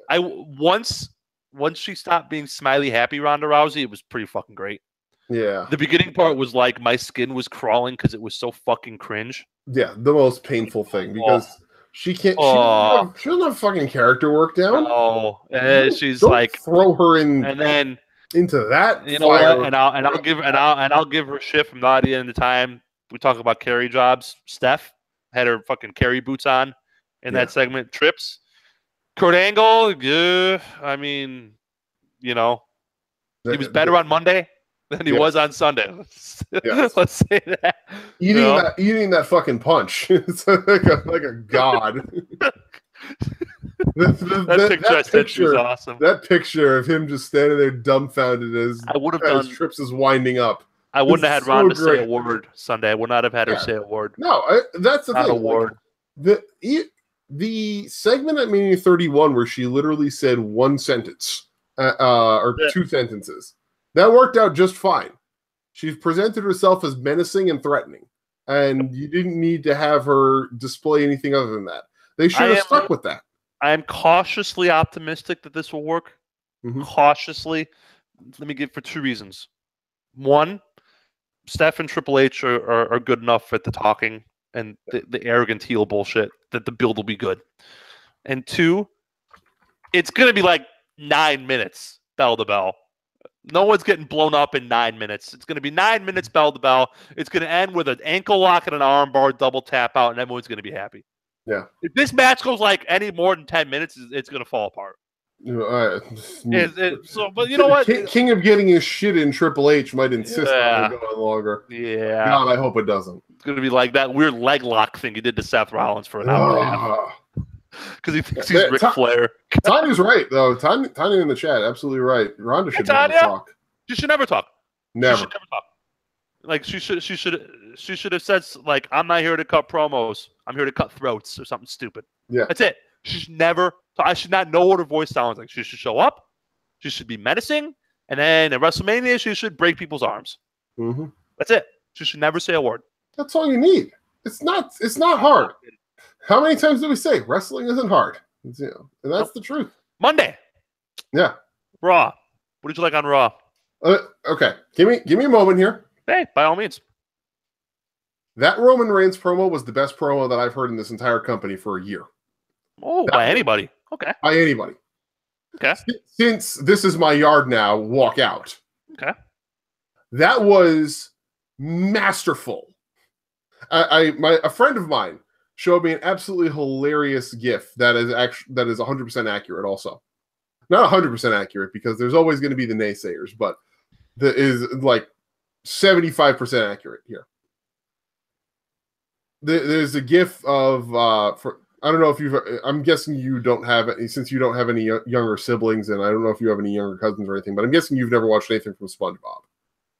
Once she stopped being smiley happy Ronda Rousey, it was pretty fucking great. Yeah. The beginning part was my skin was crawling because it was so fucking cringe. Yeah, the most painful thing because she can't. She doesn't have fucking character work down. Oh, she's don't throw her in, and then into that. You know what? And I'll give her shit from the end of the time. We talk about carry jobs. Steph had her fucking carry boots on in that segment. Trips. Kurt Angle. I mean, he was better on Monday than he was on Sunday. Yes. Let's say that. Eating that fucking punch. It's like a god. that picture I sent you was awesome. That picture of him just standing there dumbfounded as Trips is winding up. I wouldn't have had Ronda say a word Sunday. I would not have had her say a word. No, that's the thing. Not a word. The segment at Mania 31 where she literally said one sentence or 2 sentences, that worked out just fine. She presented herself as menacing and threatening, and you didn't need to have her display anything other than that. They should have stuck with that. I am cautiously optimistic that this will work. Mm-hmm. Cautiously. Let me give for 2 reasons. One, Steph and Triple H are good enough at the talking and the arrogant heel bullshit that the build will be good. And 2, it's going to be 9 minutes, bell to bell. No one's getting blown up in 9 minutes. It's going to be 9 minutes bell to bell. It's going to end with an ankle lock and an arm bar double tap out, and everyone's going to be happy. Yeah. If this match goes any more than 10 minutes, it's going to fall apart. But you know what? King of getting his shit in Triple H might insist on it going longer. Yeah. God, I hope it doesn't. It's going to be like that weird leg lock thing he did to Seth Rollins for an hour and a half. Because he thinks he's Ric Flair. Tanya's right, though. Tanya in the chat, absolutely right. Ronda should never talk. She should never talk. Never. She should never talk. She should have said I'm not here to cut promos. I'm here to cut throats or something stupid. Yeah. That's it. She should never. I should not know what her voice sounds like. She should show up. She should be menacing, and then at WrestleMania she should break people's arms. Mm-hmm. That's it. She should never say a word. That's all you need. It's not hard. How many times do we say wrestling isn't hard? And that's the truth. Monday. Yeah. Raw. What did you like on Raw? Okay. Give me a moment here. Hey, by all means. That Roman Reigns promo was the best promo that I've heard in this entire company for a year. Oh, by anybody. Okay. By anybody. Okay. Since this is my yard now, walk out. Okay. That was masterful. A friend of mine showed me an absolutely hilarious GIF that is 100% accurate. Also, not 100% accurate because there's always going to be the naysayers, but that is 75% accurate here. There's a GIF of I don't know if I'm guessing you don't have any, since you don't have any younger siblings, and I don't know if you have any younger cousins or anything, but I'm guessing you've never watched anything from SpongeBob.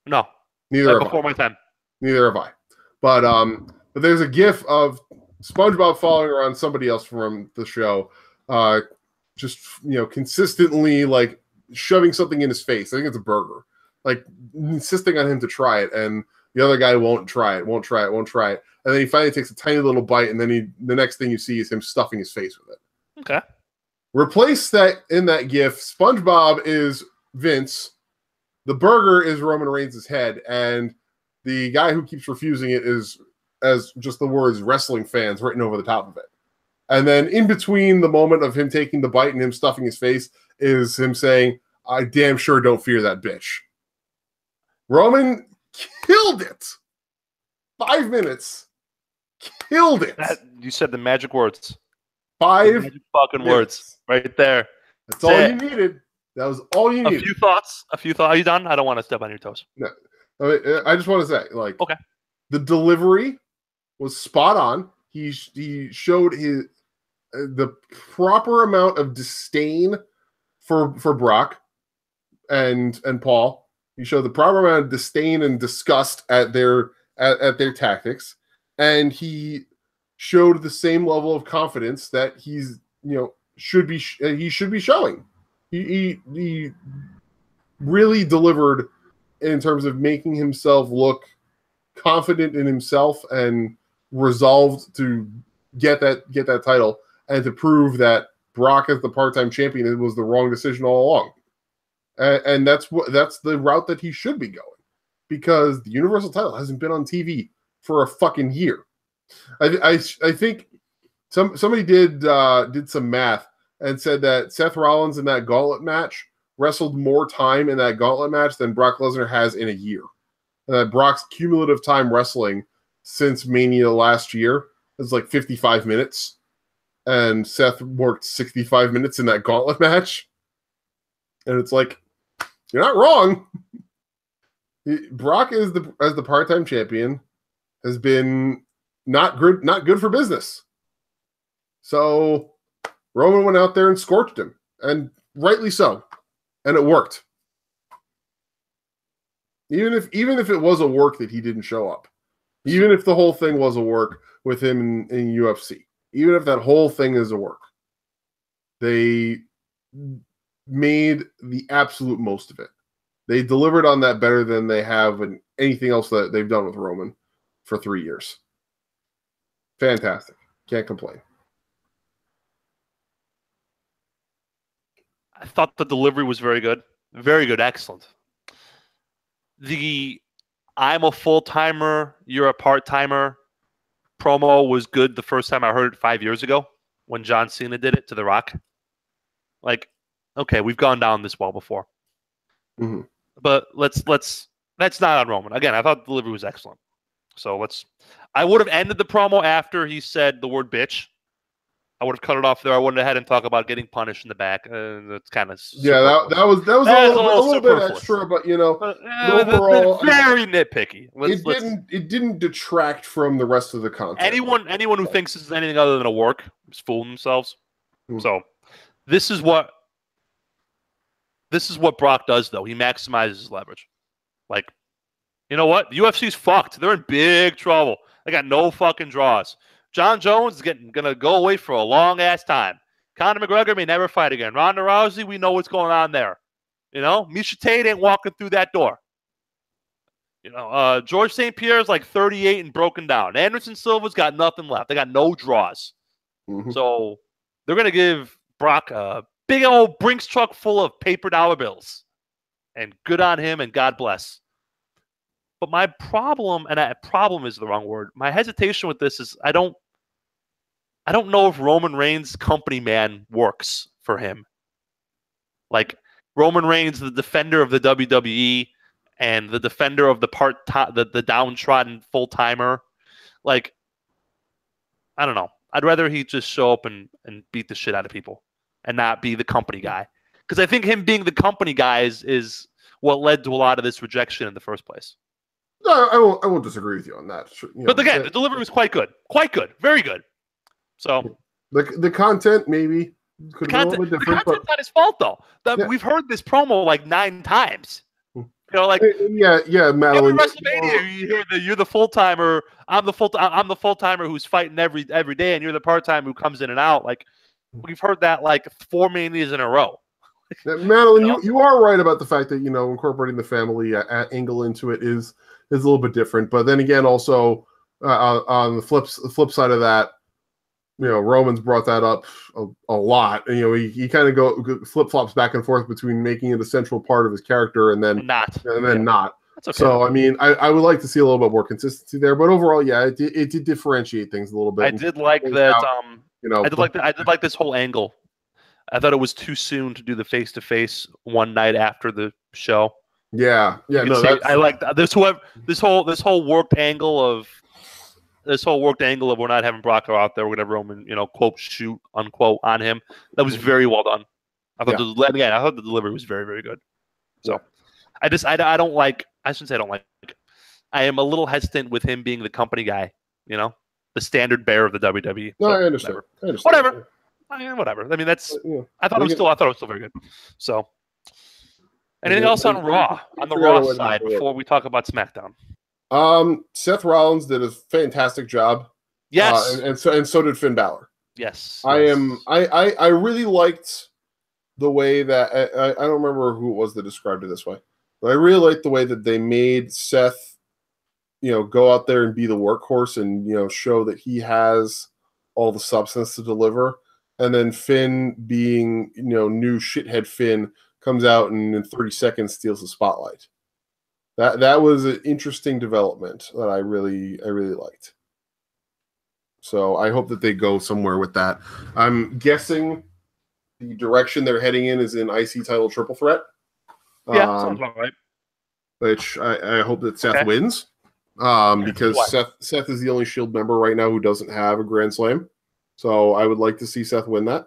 No. Neither have before I. My time. Neither have I. But there's a GIF of SpongeBob following around somebody else from the show, just consistently like shoving something in his face. I think it's a burger, like insisting on him to try it, and the other guy won't try it, and then he finally takes a tiny little bite, and then the next thing you see is him stuffing his face with it. Okay. Replace that in that GIF. SpongeBob is Vince, the burger is Roman Reigns' head, and the guy who keeps refusing it is as just the words "wrestling fans" written over the top of it. And then in between the moment of him taking the bite and him stuffing his face is him saying, "I damn sure don't fear that bitch." Roman killed it. 5 minutes. Killed it. You said the magic words. 5 magic fucking words right there. That's all you needed. That was all you needed. A few thoughts. Are you done? I don't want to step on your toes. No. I just want to say, like, okay, the delivery was spot on. He showed the proper amount of disdain for Brock and Paul. He showed the proper amount of disdain and disgust at their tactics, and he showed the same level of confidence that he's should be showing. He really delivered in terms of making himself look confident in himself and resolved to get that title and to prove that Brock as the part-time champion was the wrong decision all along. And that's the route that he should be going, because the Universal title hasn't been on TV for a fucking year. I think somebody did some math and said that Seth Rollins in that gauntlet match wrestled more time in that gauntlet match than Brock Lesnar has in a year. And that Brock's cumulative time wrestling since Mania last year is like 55 minutes. And Seth worked 65 minutes in that gauntlet match. And it's like, you're not wrong. Brock as the part-time champion has been not good for business. So Roman went out there and scorched him, and rightly so. And it worked. Even if it was a work that he didn't show up. Even if the whole thing was a work with him in UFC. Even if that whole thing is a work. They made the absolute most of it. They delivered on that better than they have in anything else that they've done with Roman for 3 years. Fantastic. Can't complain. I thought the delivery was very good. Very good. Excellent. The "I'm a full-timer, you're a part-timer" promo was good the first time I heard it 5 years ago when John Cena did it to The Rock. Like, okay, we've gone down this well before. Mm-hmm. But let's that's not on Roman. Again, I thought the delivery was excellent. So I would have ended the promo after he said the word bitch. I would have cut it off there. I wouldn't have had him talk about getting punished in the back. That's kind of that was a little bit extra, but overall, very nitpicky. It didn't detract from the rest of the content. Anyone who thinks this is anything other than a work is fooling themselves. Mm-hmm. So this is what Brock does, though. He maximizes his leverage. Like, you know what? The UFC's fucked. They're in big trouble. They got no fucking draws. John Jones is gonna go away for a long-ass time. Conor McGregor may never fight again. Ronda Rousey, we know what's going on there. Miesha Tate ain't walking through that door. George St. Pierre's like 38 and broken down. Anderson Silva's got nothing left. They got no draws. Mm-hmm. So they're going to give Brock a big old Brinks truck full of paper dollar bills. And good on him, and God bless. But my problem, and problem is the wrong word, my hesitation with this is I don't know if Roman Reigns' company man works for him. Like, Roman Reigns, the defender of the WWE and the defender of the downtrodden full-timer. Like, I don't know. I'd rather he just show up and beat the shit out of people and not be the company guy. Because I think him being the company guy is what led to a lot of this rejection in the first place. No, I won't disagree with you on that. But again, the delivery was quite good. Quite good. Very good. So the content maybe could be a little bit different. The content's not his fault, though. We've heard this promo like 9 times. You know, like yeah, Madeline. every WrestleMania, you hear you're the full timer. I'm the full timer who's fighting every day, and you're the part timer who comes in and out. Like we've heard that like 4 manias in a row. Madeline, you are right about the fact that incorporating the family angle into it is a little bit different. But then again, also on the flip side of that, Roman's brought that up a lot. And, he kind of flip flops back and forth between making it a central part of his character and then not. That's okay. So I mean, I would like to see a little bit more consistency there. But overall, yeah, it did differentiate things a little bit. I did like that. I did like this whole angle. I thought it was too soon to do the face-to-face one night after the show. Yeah. I like this whole worked angle of we're not having Brock out there. We're gonna have Roman, quote shoot unquote on him. That was very well done. I thought the delivery was very, very good. So I shouldn't say I don't like. I am a little hesitant with him being the company guy. The standard bearer of the WWE. No, I understand. Whatever. Whatever. I mean, that's. I thought it was still very good. So, anything else on Raw on the Raw side before we talk about SmackDown? Seth Rollins did a fantastic job. Yes, and so did Finn Balor. Yes, I really liked the way that I don't remember who it was that described it this way, but I really liked the way that they made Seth, go out there and be the workhorse and show that he has all the substance to deliver. And then Finn, being new shithead Finn, comes out and in 30 seconds steals the spotlight. That was an interesting development that I really liked. So I hope that they go somewhere with that. I'm guessing the direction they're heading in is an IC title triple threat. Yeah, sounds about right. Which I hope that Seth wins. Because Seth is the only Shield member right now who doesn't have a Grand Slam. So I would like to see Seth win that.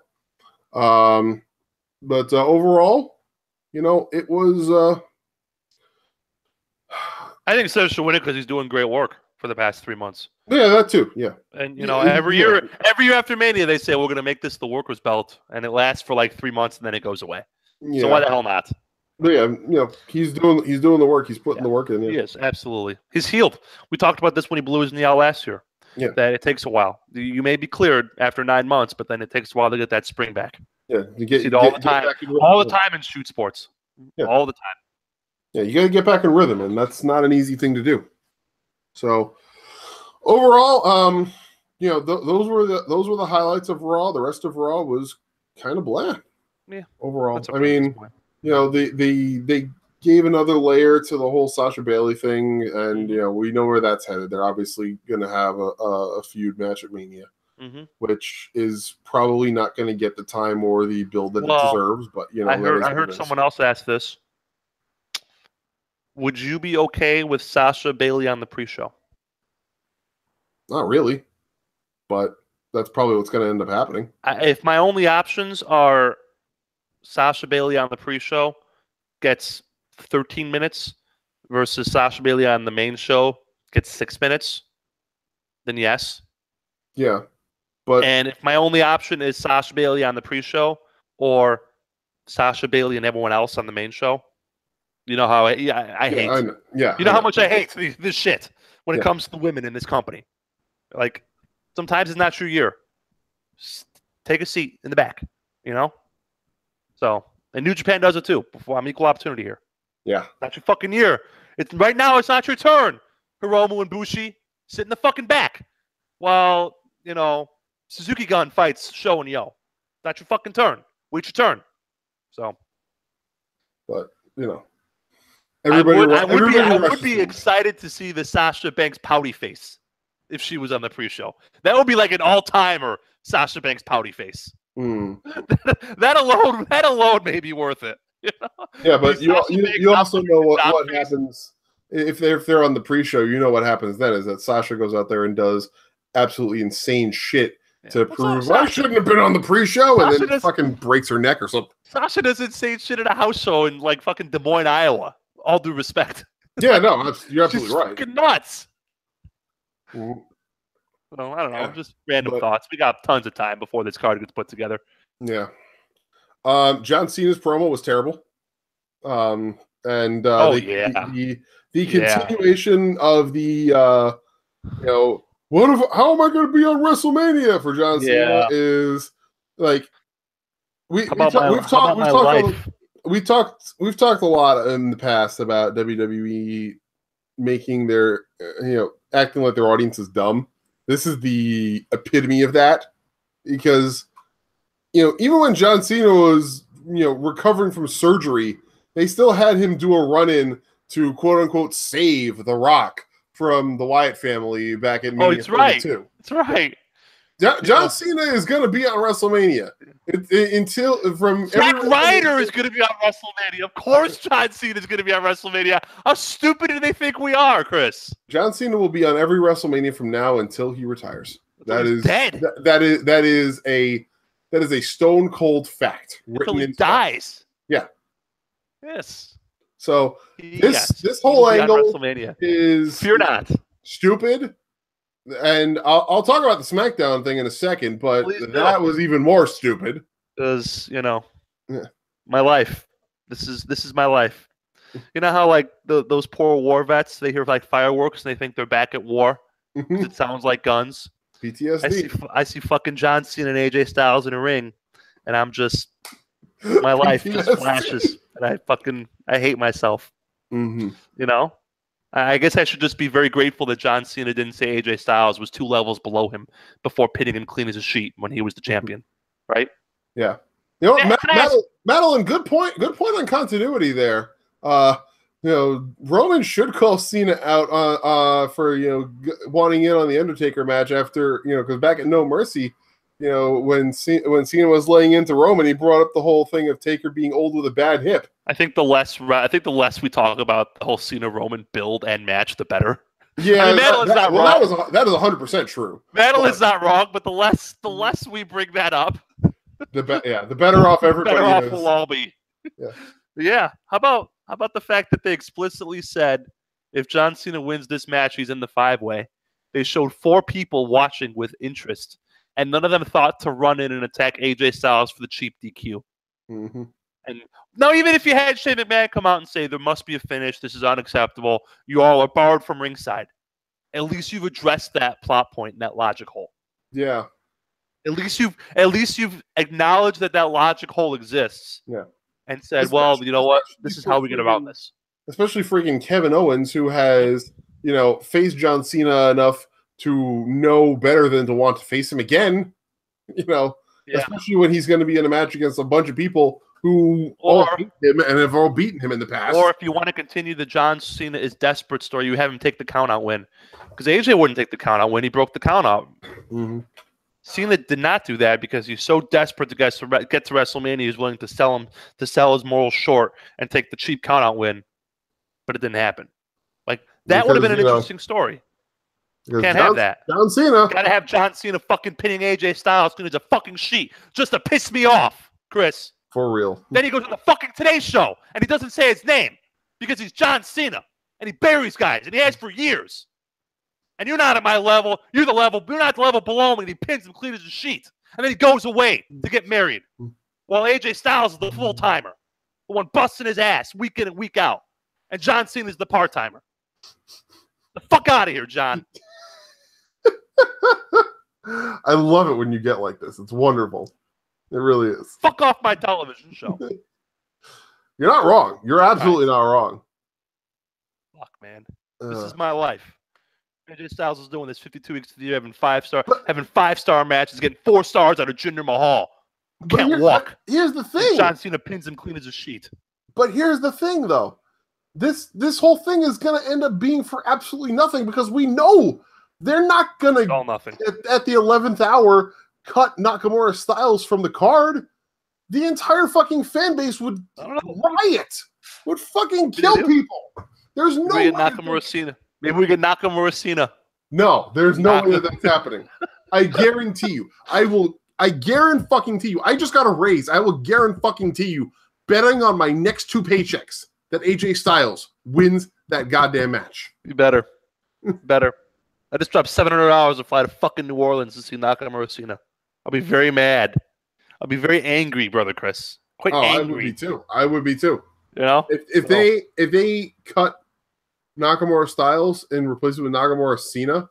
But overall, it was... I think Seth should win it because he's doing great work for the past 3 months. Yeah, that too. Yeah. And, every year after Mania, they say, we're going to make this the workers belt. And it lasts for like 3 months and then it goes away. Yeah. So why the hell not? But yeah, he's doing the work. He's putting the work in. Yeah. He is, absolutely. He's healed. We talked about this when he blew his knee out last year. Yeah. That it takes a while. You may be cleared after 9 months, but then it takes a while to get that spring back. Yeah. All the time in shoot sports. Yeah. All the time. Yeah, you got to get back in rhythm, and that's not an easy thing to do. So overall, those were the highlights of Raw. The rest of Raw was kind of bland. Yeah. Overall, I mean, they gave another layer to the whole Sasha Bailey thing, and we know where that's headed. They're obviously going to have a feud match at Mania, which is probably not going to get the time or the build that it deserves. But I heard someone else ask this. Would you be okay with Sasha Bailey on the pre-show? Not really, but that's probably what's going to end up happening. If my only options are Sasha Bailey on the pre-show gets 13 minutes versus Sasha Bailey on the main show gets 6 minutes, then yes. Yeah, and if my only option is Sasha Bailey on the pre-show or Sasha Bailey and everyone else on the main show, you know how I hate. You know how much I hate this shit when it comes to the women in this company. Like, sometimes it's not your year. Just take a seat in the back, So, and New Japan does it too. I'm equal opportunity here. Yeah. Not your fucking year. Right now, it's not your turn. Hiromu and Bushi sit in the fucking back while, Suzuki Gun fights Sho and Yo. Not your fucking turn. Wait your turn. So. But, I would be excited to see the Sasha Banks pouty face if she was on the pre-show. That would be like an all-timer Sasha Banks pouty face. That alone may be worth it. Yeah, but you also know what happens if they're on the pre-show. You know what happens then is that Sasha goes out there and does absolutely insane shit to prove I shouldn't have been on the pre-show, and then fucking breaks her neck or something. Sasha does insane shit at a house show in like fucking Des Moines, Iowa. All due respect. Yeah, no, you're absolutely right. Fucking nuts. Well, I don't know. Just random thoughts. We got tons of time before this card gets put together. Yeah. John Cena's promo was terrible. and the Yeah. continuation of the how am I going to be on WrestleMania for John Cena is like we've talked a lot in the past about WWE making their acting like their audience is dumb. This is the epitome of that, because even when John Cena was recovering from surgery, they still had him do a run-in to quote unquote save The Rock from the Wyatt family back in Mania 32. That's right. John Cena is going to be on WrestleMania Zack Ryder is going to be on WrestleMania. Of course, John Cena is going to be on WrestleMania. How stupid do they think we are, Chris? John Cena will be on every WrestleMania from now until he retires. That is dead. That is a stone cold fact. Until he dies. Yeah. Yes. So this whole angle is fear not stupid. And I'll talk about the Smackdown thing in a second, but that was even more stupid. Because my life. This is my life. You know how like those poor war vets, they hear like fireworks and they think they're back at war because it sounds like guns. PTSD. I see fucking John Cena and AJ Styles in a ring, and I'm just my life just flashes, and I hate myself. I guess I should just be very grateful that John Cena didn't say AJ Styles was 2 levels below him before pitting him clean as a sheet when he was the champion, right? Yeah. Madeline, good point on continuity there. Roman should call Cena out for wanting in on the Undertaker match after because back at No Mercy, when Cena was laying into Roman, he brought up the whole thing of Taker being old with a bad hip. I think the less we talk about the whole Cena Roman build and match, the better. Yeah, I mean, Madeline's not wrong. That is 100% true. Madeline's not wrong, but the less we bring that up, the better off everybody. Better off we'll all be. Yeah. How about the fact that they explicitly said if John Cena wins this match, he's in the 5-way. They showed 4 people watching with interest, and none of them thought to run in and attack AJ Styles for the cheap DQ. Mm-hmm. And now, even if you had Shane McMahon come out and say there must be a finish, this is unacceptable, you all are barred from ringside. At least you've addressed that plot point and that logic hole. Yeah. At least you've acknowledged that logic hole exists. Yeah. And said, well, you know what? This is how we get around this. Especially freaking Kevin Owens, who has faced John Cena enough to know better than to want to face him again. Especially when he's going to be in a match against a bunch of people who all beat him and have all beaten him in the past. Or if you want to continue the John Cena is desperate story, you have him take the count-out win. Because AJ wouldn't take the count-out win. He broke the count-out. Mm-hmm. Cena did not do that because he's so desperate to get to WrestleMania, he's willing to sell his morals short and take the cheap count-out win. But it didn't happen. Like, that would have been an interesting story. Can't have that. John Cena. Gotta have John Cena fucking pinning AJ Styles because he's a fucking sheet just to piss me off, Chris. For real. Then he goes to the fucking Today Show and he doesn't say his name because he's John Cena and he buries guys and he has for years. And you're not at my level. You're not the level below me. And he pins him clean as a sheet. And then he goes away to get married. While AJ Styles is the full timer, the one busting his ass week in and week out, and John Cena is the part timer. The fuck out of here, John. I love it when you get like this. It's wonderful. It really is. Fuck off my television show. You're not wrong. You're absolutely not wrong. Fuck, man. This is my life. AJ Styles is doing this 52 weeks of the year, having 5-star matches, getting 4 stars out of Jinder Mahal. Can't walk. Here's the thing. John Cena pins him clean as a sheet. But here's the thing, though. This whole thing is going to end up being for absolutely nothing because we know they're not going to, at the 11th hour, cut Nakamura Styles from the card. The entire fucking fan base would riot, would fucking kill people. There's no way. Maybe we get Nakamura Cena. No, there's no way that's happening. I guarantee you. I guarantee you. I just got a raise. I will guarantee you, betting on my next 2 paychecks, that AJ Styles wins that goddamn match. You better. I just dropped $700 to fly to fucking New Orleans to see Nakamura Cena. I'll be very mad. I'll be very angry, brother Chris. Quite angry. I would be too. You know, if they cut Nakamura Styles and replace it with Nakamura Cena,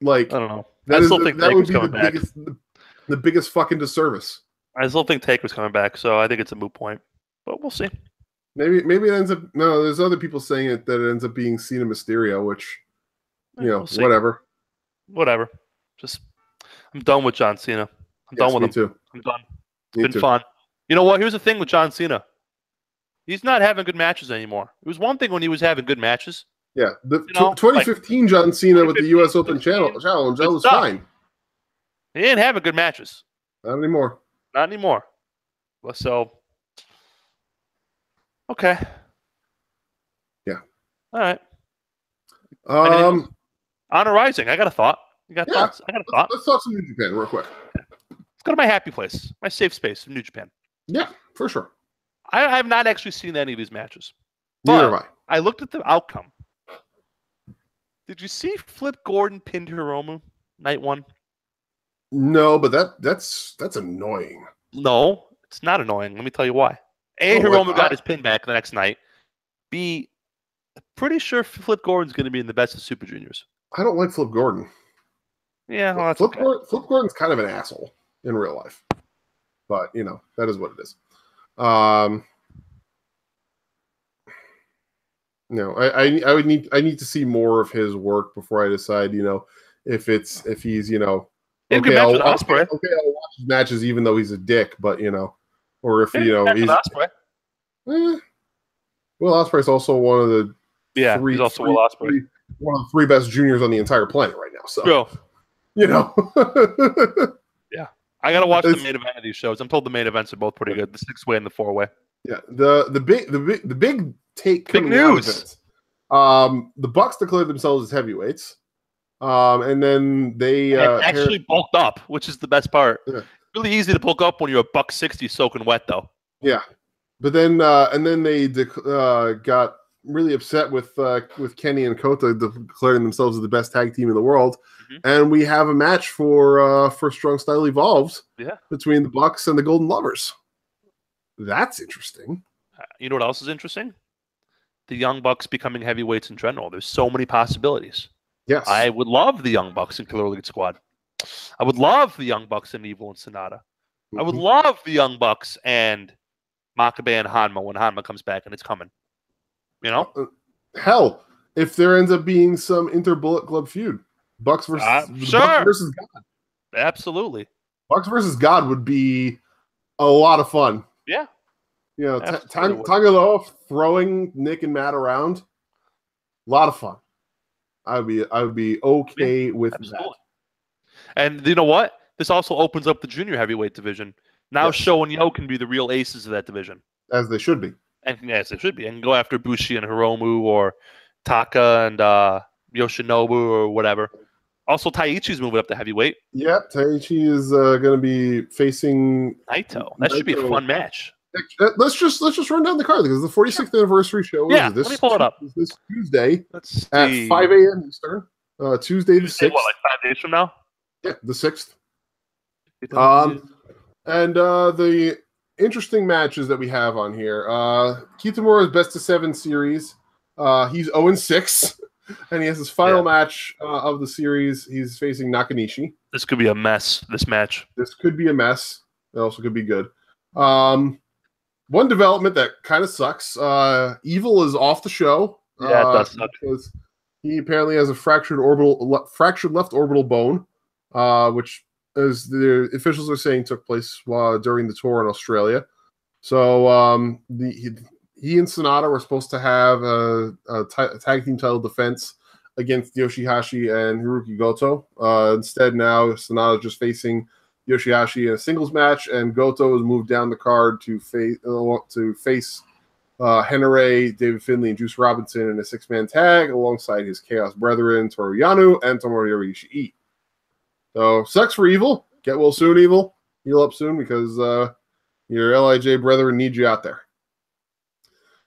like I don't know. that I is still think that would Taker's be coming back. the biggest fucking disservice. I still think Taker's coming back, so I think it's a moot point. But we'll see. Maybe it ends up no. There's other people saying that it ends up being Cena Mysterio, which We'll see. whatever. Just I'm done with John Cena. I'm done with him. Too. I'm done. It's been fun. You know what? Here's the thing with John Cena. He's not having good matches anymore. It was one thing when he was having good matches. Yeah, the 2015 John Cena with the U.S. Open challenge, that was fine. He didn't have good matches. Not anymore. Not anymore. So, okay. Yeah. All right. Honor Rising. I got a thought. You got thoughts? I got a thought. Let's talk some New Japan real quick. Let's go to my happy place, my safe space in New Japan. Yeah, for sure. I have not actually seen any of these matches. Neither have I. I looked at the outcome. Did you see Flip Gordon pinned Hiromu night one? No, but that's annoying. No, it's not annoying. Let me tell you why. A, Hiromu got his pin back the next night. B, pretty sure Flip Gordon's going to be in the best of Super Juniors. I don't like Flip Gordon. Yeah, well, that's Flip Gordon's kind of an asshole in real life. But, that is what it is. I need to see more of his work before I decide, if he's, okay, I'll watch his matches even though he's a dick, but or if he's Will Ospreay's also one of the he's also Will Ospreay, one of the three best juniors on the entire planet right now. So yeah, I gotta watch the main event of these shows. I'm told the main events are both pretty good. The 6-way and the 4-way. Yeah, the big take big news. The Bucks declared themselves as heavyweights. And then they actually bulked up, which is the best part. Yeah. Really easy to bulk up when you're $160 soaking wet, though. Yeah, but then they got really upset with Kenny and Kota declaring themselves as the best tag team in the world, and we have a match for Strong Style Evolves. Between the Bucks and the Golden Lovers. That's interesting. You know what else is interesting? The Young Bucks becoming heavyweights in general. There's so many possibilities. Yes. I would love the Young Bucks in Killer Elite Squad. I would love the Young Bucks and Evil and Sonata. I would love the Young Bucks and Makabe and Hanma when Hanma comes back, and it's coming. Hell, if there ends up being some inter-Bullet Club feud. Bucks versus God. Absolutely. Bucks versus God would be a lot of fun. Yeah. Tangaloa throwing Nick and Matt around. A lot of fun. I would be okay with that. And you know what? This also opens up the junior heavyweight division. Now Sho and Yo can be the real aces of that division. As they should be. And yes, they should be. And go after Bushi and Hiromu or Taka and Yoshinobu or whatever. Also, Taichi's moving up to heavyweight. Yeah, Taichi is going to be facing Naito. That should be a fun match. Let's just run down the card because the 46th anniversary show is let me pull it up. This Tuesday at 5 a.m. Eastern. Tuesday the 6th. What, like 5 days from now? Yeah, the 6th. And the interesting matches that we have on here. Kitamura's Best of 7 series. He's 0-6. And he has his final match of the series. He's facing Nakanishi. This could be a mess, this match. This could be a mess. It also could be good. One development that kind of sucks. Evil is off the show. Yeah, it does suck. Because he apparently has a fractured left orbital bone, which, as the officials are saying, took place during the tour in Australia. So he and Sonata were supposed to have a tag team title defense against Yoshihashi and Hiroki Goto. Instead, now Sonata is just facing Yoshihashi in a singles match, and Goto has moved down the card to face Henare, David Finlay, and Juice Robinson in a 6-man tag alongside his Chaos Brethren, Toru Yano, and Tomohiro Ishii. So, sucks for Evil. Get well soon, Evil. Heal up soon because your LIJ brethren need you out there.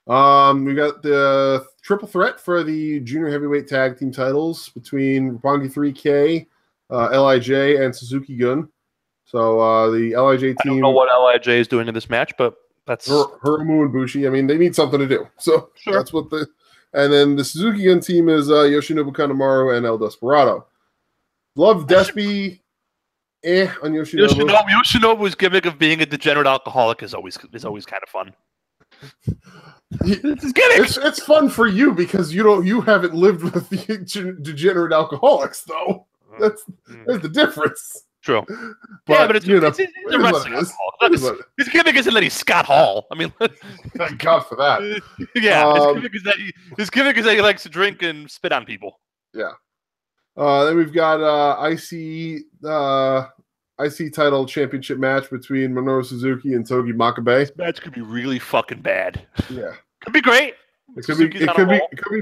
We got the triple threat for the junior heavyweight tag team titles between Roppongi 3K, LIJ, and Suzuki Gun. So the LIJ team. I don't know what LIJ is doing in this match, but That's Hiromu and Bushi. I mean, they need something to do. So Sure. that's what the. And then the Suzuki Gun team is Yoshinobu Kanemaru and El Desperado. Love Despy. On Yoshinobu. Yoshinobu's gimmick of being a degenerate alcoholic is always kind of fun. It's fun for you because you haven't lived with the degenerate alcoholics though. That's the difference. True. But it's a wrestling alcoholic. His gimmick isn't that he's Scott Hall. I mean, thank God for that. Yeah, his gimmick is that he likes to drink and spit on people. Yeah. Then we've got IC title championship match between Minoru Suzuki and Togi Makabe. This match could be really fucking bad. Yeah. Could be great. It could be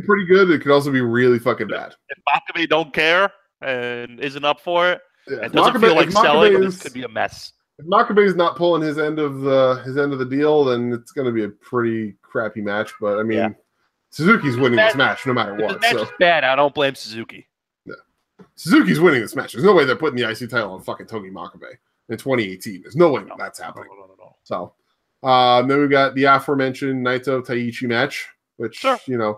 pretty good. It could also be really fucking bad. If Makabe don't care and isn't up for it, and Makabe, doesn't feel like selling, this could be a mess. If Makabe is not pulling his end of the deal, then it's going to be a pretty crappy match. But I mean, Suzuki's winning this match no matter what. If the match is bad, I don't blame Suzuki. Yeah. Suzuki's winning this match. There's no way they're putting the IC title on fucking Togi Makabe in 2018. There's no way that's happening. No. So then we've got the aforementioned Naito Taichi match, which Sure. I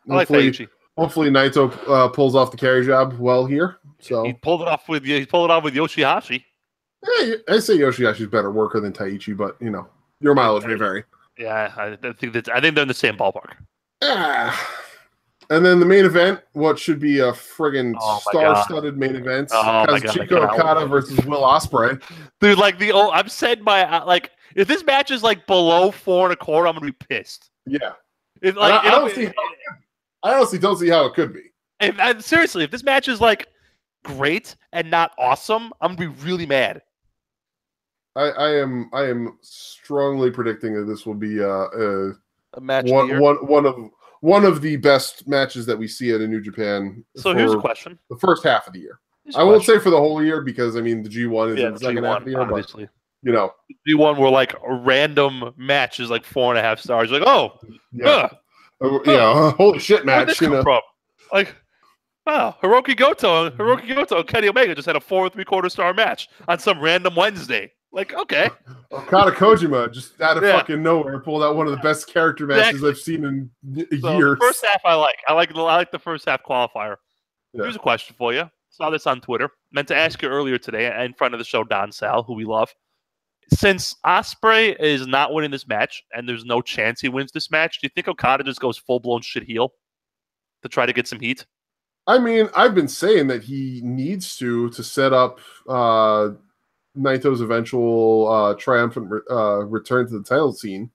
like Taichi. Hopefully Naito pulls off the carry job well here. So he pulled it off with Yoshihashi. Yeah, I say Yoshihashi's better worker than Taichi, but your mileage may vary. Yeah, I think they're in the same ballpark. And then the main event, what should be a friggin' star-studded main event, Kazuchika Okada versus Will Ospreay. Dude, I'm saying if this match is below 4.25, I'm gonna be pissed. Yeah. I honestly don't see how it could be. Seriously, if this match is great and not awesome, I'm gonna be really mad. I am strongly predicting that this will be a match one of the best matches that we see at a New Japan. So here's a question: the first half of the year. I won't say for the whole year because the G1 is in the second half of the year, obviously. But, G1 were a random match is 4.5 stars. Holy shit match. Wow, Hiroki Goto, Kenny Omega just had a 4 3/4 star match on some random Wednesday. Okay. Okada Kojima just out of fucking nowhere pulled out one of the best character matches I've seen in years. The first half I like the first half qualifier. Yeah. Here's a question for you. Saw this on Twitter. Meant to ask you earlier today in front of the show, Don Sal, who we love. Since Ospreay is not winning this match and there's no chance he wins this match, do you think Okada just goes full-blown shit heel to try to get some heat? I mean, I've been saying that he needs to set up Naito's eventual triumphant return to the title scene.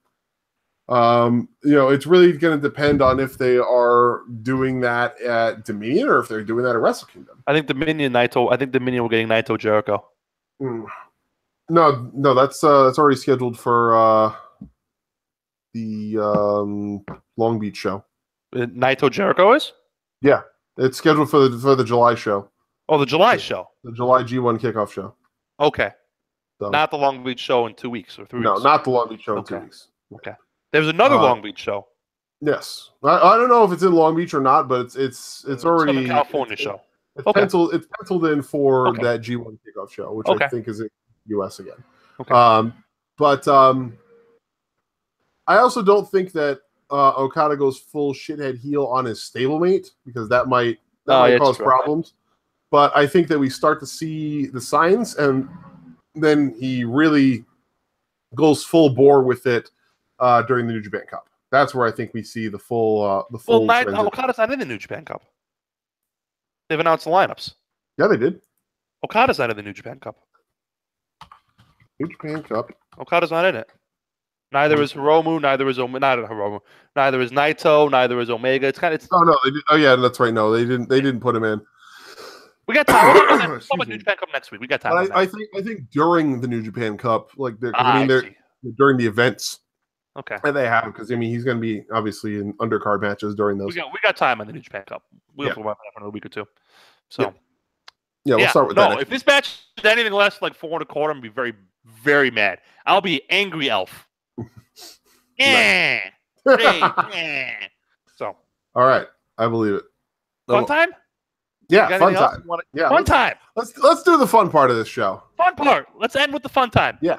It's really going to depend on if they are doing that at Dominion or if they're doing that at Wrestle Kingdom. I think Dominion we're getting Naito Jericho. No, that's already scheduled for the Long Beach show. Naito Jericho is? Yeah, it's scheduled for the July show. Oh, the July show. The July G1 kickoff show. Okay. So, not the Long Beach show in 2 weeks or 3 weeks. No, not the Long Beach show in 2 weeks. Okay. There's another Long Beach show. Yes, I don't know if it's in Long Beach or not, but it's already a California show. It's penciled in for that G1 kickoff show, which I think is in the US again. Okay. But I also don't think that Okada goes full shithead heel on his stablemate because that might cause problems. But I think that we start to see the signs, and then he really goes full bore with it during the New Japan Cup. That's where I think we see the full. Okada's not in the New Japan Cup. They've announced the lineups. Yeah, they did. Okada's not in the New Japan Cup. New Japan Cup. Okada's not in it. Neither is Hiromu. Neither is Hiromu. Neither is Naito. Neither is Omega. It's kind of. Oh no! Oh yeah, that's right. No, they didn't. They didn't put him in. We got time. We'll talk about New Japan Cup next week. We got time. I think during the New Japan Cup, they're during the events. Okay. And they have because he's going to be obviously in undercard matches during those. We got time on the New Japan Cup. We'll talk about that for another week or two. So. Yeah, we'll start with that. If this match is anything less like 4 1/4, I'm gonna be very, very mad. I'll be angry elf. So. All right, I believe it. Fun time? Yeah, fun time. Fun time. Let's do the fun part of this show. Fun part. Let's end with the fun time. Yeah.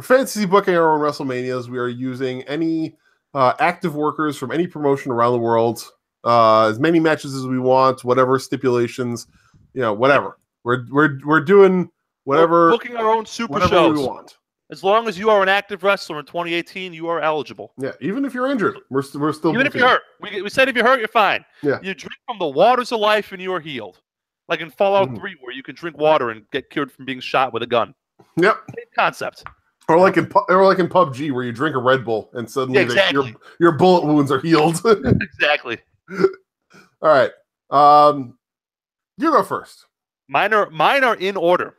For fantasy booking our own WrestleManias, we are using any active workers from any promotion around the world. As many matches as we want, whatever stipulations, whatever. We're doing whatever. We're booking our own super shows we want. As long as you are an active wrestler in 2018, you are eligible. Yeah, even if you're injured, we're still. Even if you're hurt, we said if you're hurt, you're fine. Yeah, you drink from the waters of life and you are healed. Like in Fallout 3, where you can drink water and get cured from being shot with a gun. Yep, same concept. Or like in PUBG, where you drink a Red Bull and suddenly your bullet wounds are healed. Exactly. All right, you go first. Mine are in order.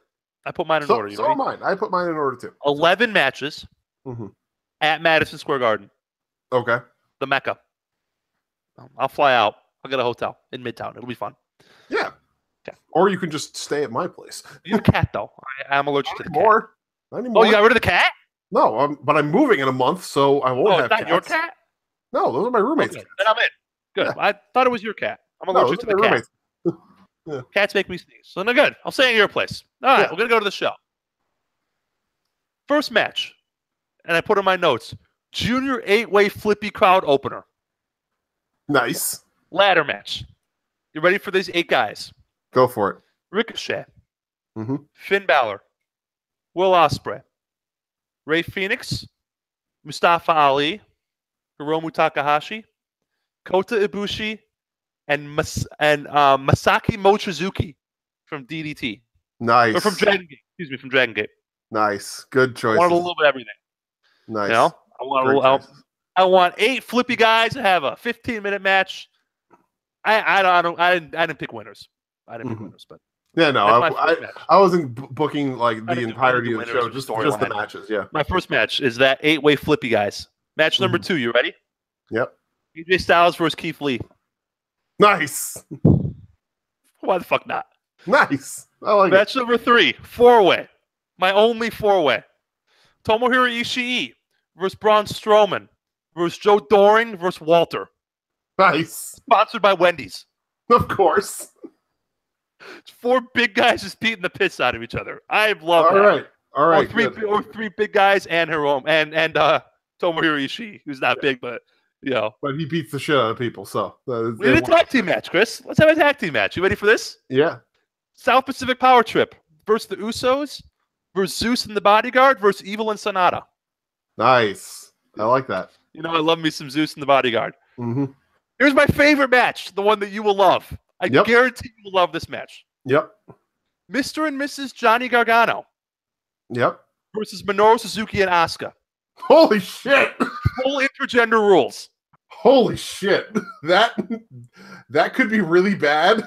I put mine in order. So mine. I put mine in order too. 11 matches at Madison Square Garden. Okay. The Mecca. I'll fly out. I'll get a hotel in Midtown. It'll be fun. Yeah. Okay. Or you can just stay at my place. You have a cat, though. I'm allergic to the cat. Not anymore. Oh, you got rid of the cat? No, but I'm moving in a month, so I won't have cats. It's not your cat? No, those are my roommates' cats. Then I'm in. Good. Yeah. I thought it was your cat. I'm allergic to the cat. Yeah. Cats make me sneeze. So no good. I'll stay in your place. All right, we're going to go to the show. First match. And I put in my notes. Junior 8-way flippy crowd opener. Nice. Ladder match. You ready for these 8 guys? Go for it. Ricochet. Finn Balor. Will Ospreay. Rey Fenix. Mustafa Ali. Hiromu Takahashi. Kota Ibushi. And Masaki Mochizuki from DDT. Nice. Or from Dragon Gate. Excuse me, from Dragon Gate. Nice. Good choice. I want a little bit of everything. Nice. You know? I want 8 flippy guys to have a 15-minute match. I didn't pick winners. I didn't pick winners, but yeah, no, I wasn't booking like the entirety of the show, just the matches. Yeah. My first match is that 8-way flippy guys. Match number 2. You ready? Yep. AJ Styles versus Keith Lee. Nice. Why the fuck not? Nice. I like Match number 3, 4-way. My only 4-way. Tomohiro Ishii versus Braun Strowman versus Joe Doring versus Walter. Nice. Sponsored by Wendy's. Of course. It's 4 big guys just beating the piss out of each other. I love that. All right. Or 3 big guys and Hiromu and Tomohiro Ishii, who's not big, but But he beats the shit out of people, so we need a tag team match, Chris. Let's have a tag team match. You ready for this? Yeah. South Pacific Power Trip versus the Usos versus Zeus and the Bodyguard versus Evil and Sonata. Nice. I like that. I love me some Zeus and the Bodyguard. Here's my favorite match, the one that you will love. I guarantee you will love this match. Yep. Mr. and Mrs. Johnny Gargano. Yep. Versus Minoru Suzuki and Asuka. Holy shit. Full intergender rules. Holy shit. That could be really bad,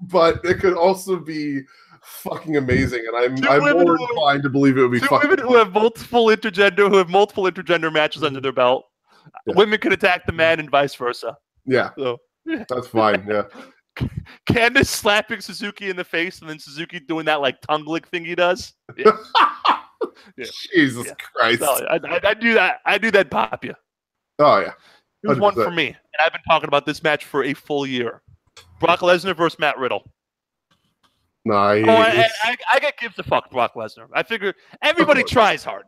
but it could also be fucking amazing, and I'm more inclined to believe it would be fucking women who have multiple intergender matches under their belt. Yeah. Women can attack the man and vice versa. Yeah. So, that's fine. Yeah. Candace slapping Suzuki in the face and then Suzuki doing that like tongue lick thing he does. Yeah. Jesus Christ. No, I do that. I do that pop you. Oh yeah. Here's one for me. And I've been talking about this match for a full year. Brock Lesnar versus Matt Riddle. Nice. Oh, I get gives a fuck Brock Lesnar. I figure everybody tries hard.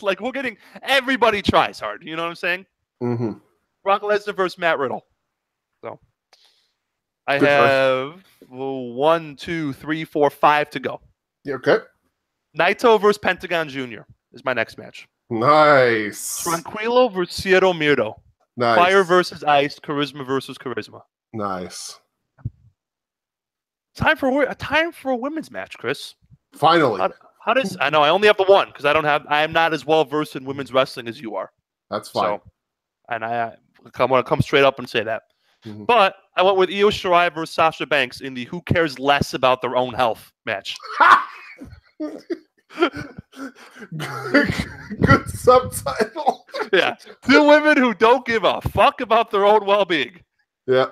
Like everybody tries hard. You know what I'm saying? Brock Lesnar versus Matt Riddle. So I have 1, 2, 3, 4, 5 to go. Okay. Naito versus Pentagon Jr. is my next match. Nice. Tranquilo versus Cero Miedo. Nice. Fire versus Ice. Charisma versus Charisma. Nice. Time for a women's match, Chris. Finally. How does I know I only have the one because I am not as well versed in women's wrestling as you are. That's fine. So, and I want to come straight up and say that. But I went with Io Shirai versus Sasha Banks in the who cares less about their own health match. Good subtitle. Yeah. 2 women who don't give a fuck about their own well-being. Yeah.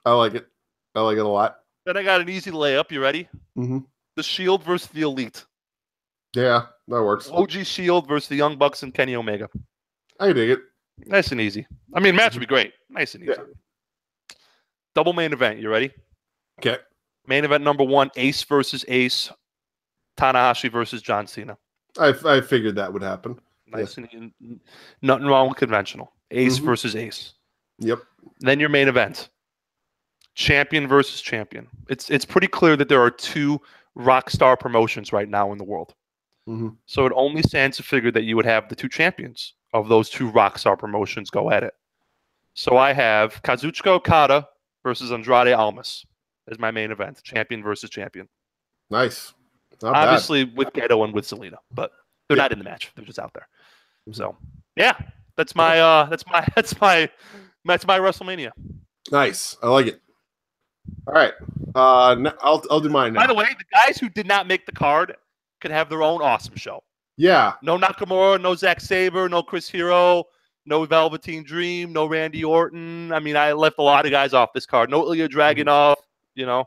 I like it. I like it a lot. Then I got an easy layup. You ready? The Shield versus the Elite. Yeah, that works. OG Shield versus the Young Bucks and Kenny Omega. I dig it. Nice and easy. I mean, match would be great. Nice and easy. Yeah. Double main event. You ready? Okay. Main event number 1, Ace versus Ace. Tanahashi versus John Cena. I figured that would happen. Nice and nothing wrong with conventional. Ace versus ace. Yep. Then your main event. Champion versus champion. It's pretty clear that there are two rock star promotions right now in the world. So it only stands to figure that you would have the two champions of those two rock star promotions go at it. So I have Kazuchika Okada versus Andrade Almas as my main event. Champion versus champion. Nice. Not Obviously bad. with Gedo and with Selena, but they're not in the match. They're just out there. So yeah, that's my WrestleMania. Nice. I like it. All right. I'll do mine now. By the way, the guys who did not make the card could have their own awesome show. Yeah. No Nakamura, no Zack Sabre, no Chris Hero, no Velveteen Dream, no Randy Orton. I mean, I left a lot of guys off this card. No Ilya Dragunov, you know.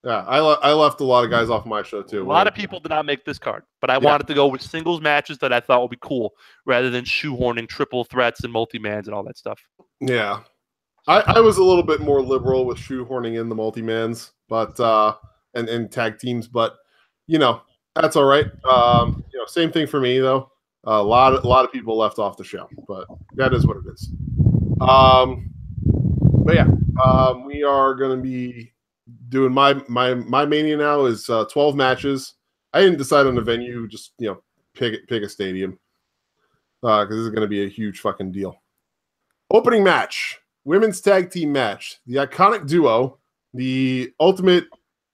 Yeah, I left a lot of guys off my show too. A lot of people did not make this card, but I wanted to go with singles matches that I thought would be cool rather than shoehorning triple threats and multi-mans and all that stuff. Yeah. I was a little bit more liberal with shoehorning in the multi-mans, but and tag teams, but you know, that's all right. You know, same thing for me though. A lot of people left off the show, but that is what it is. But yeah, we are going to be doing my Mania now is 12 matches. I didn't decide on a venue, just pick a stadium because this is going to be a huge fucking deal. Opening match, women's tag team match, the iconic duo, the ultimate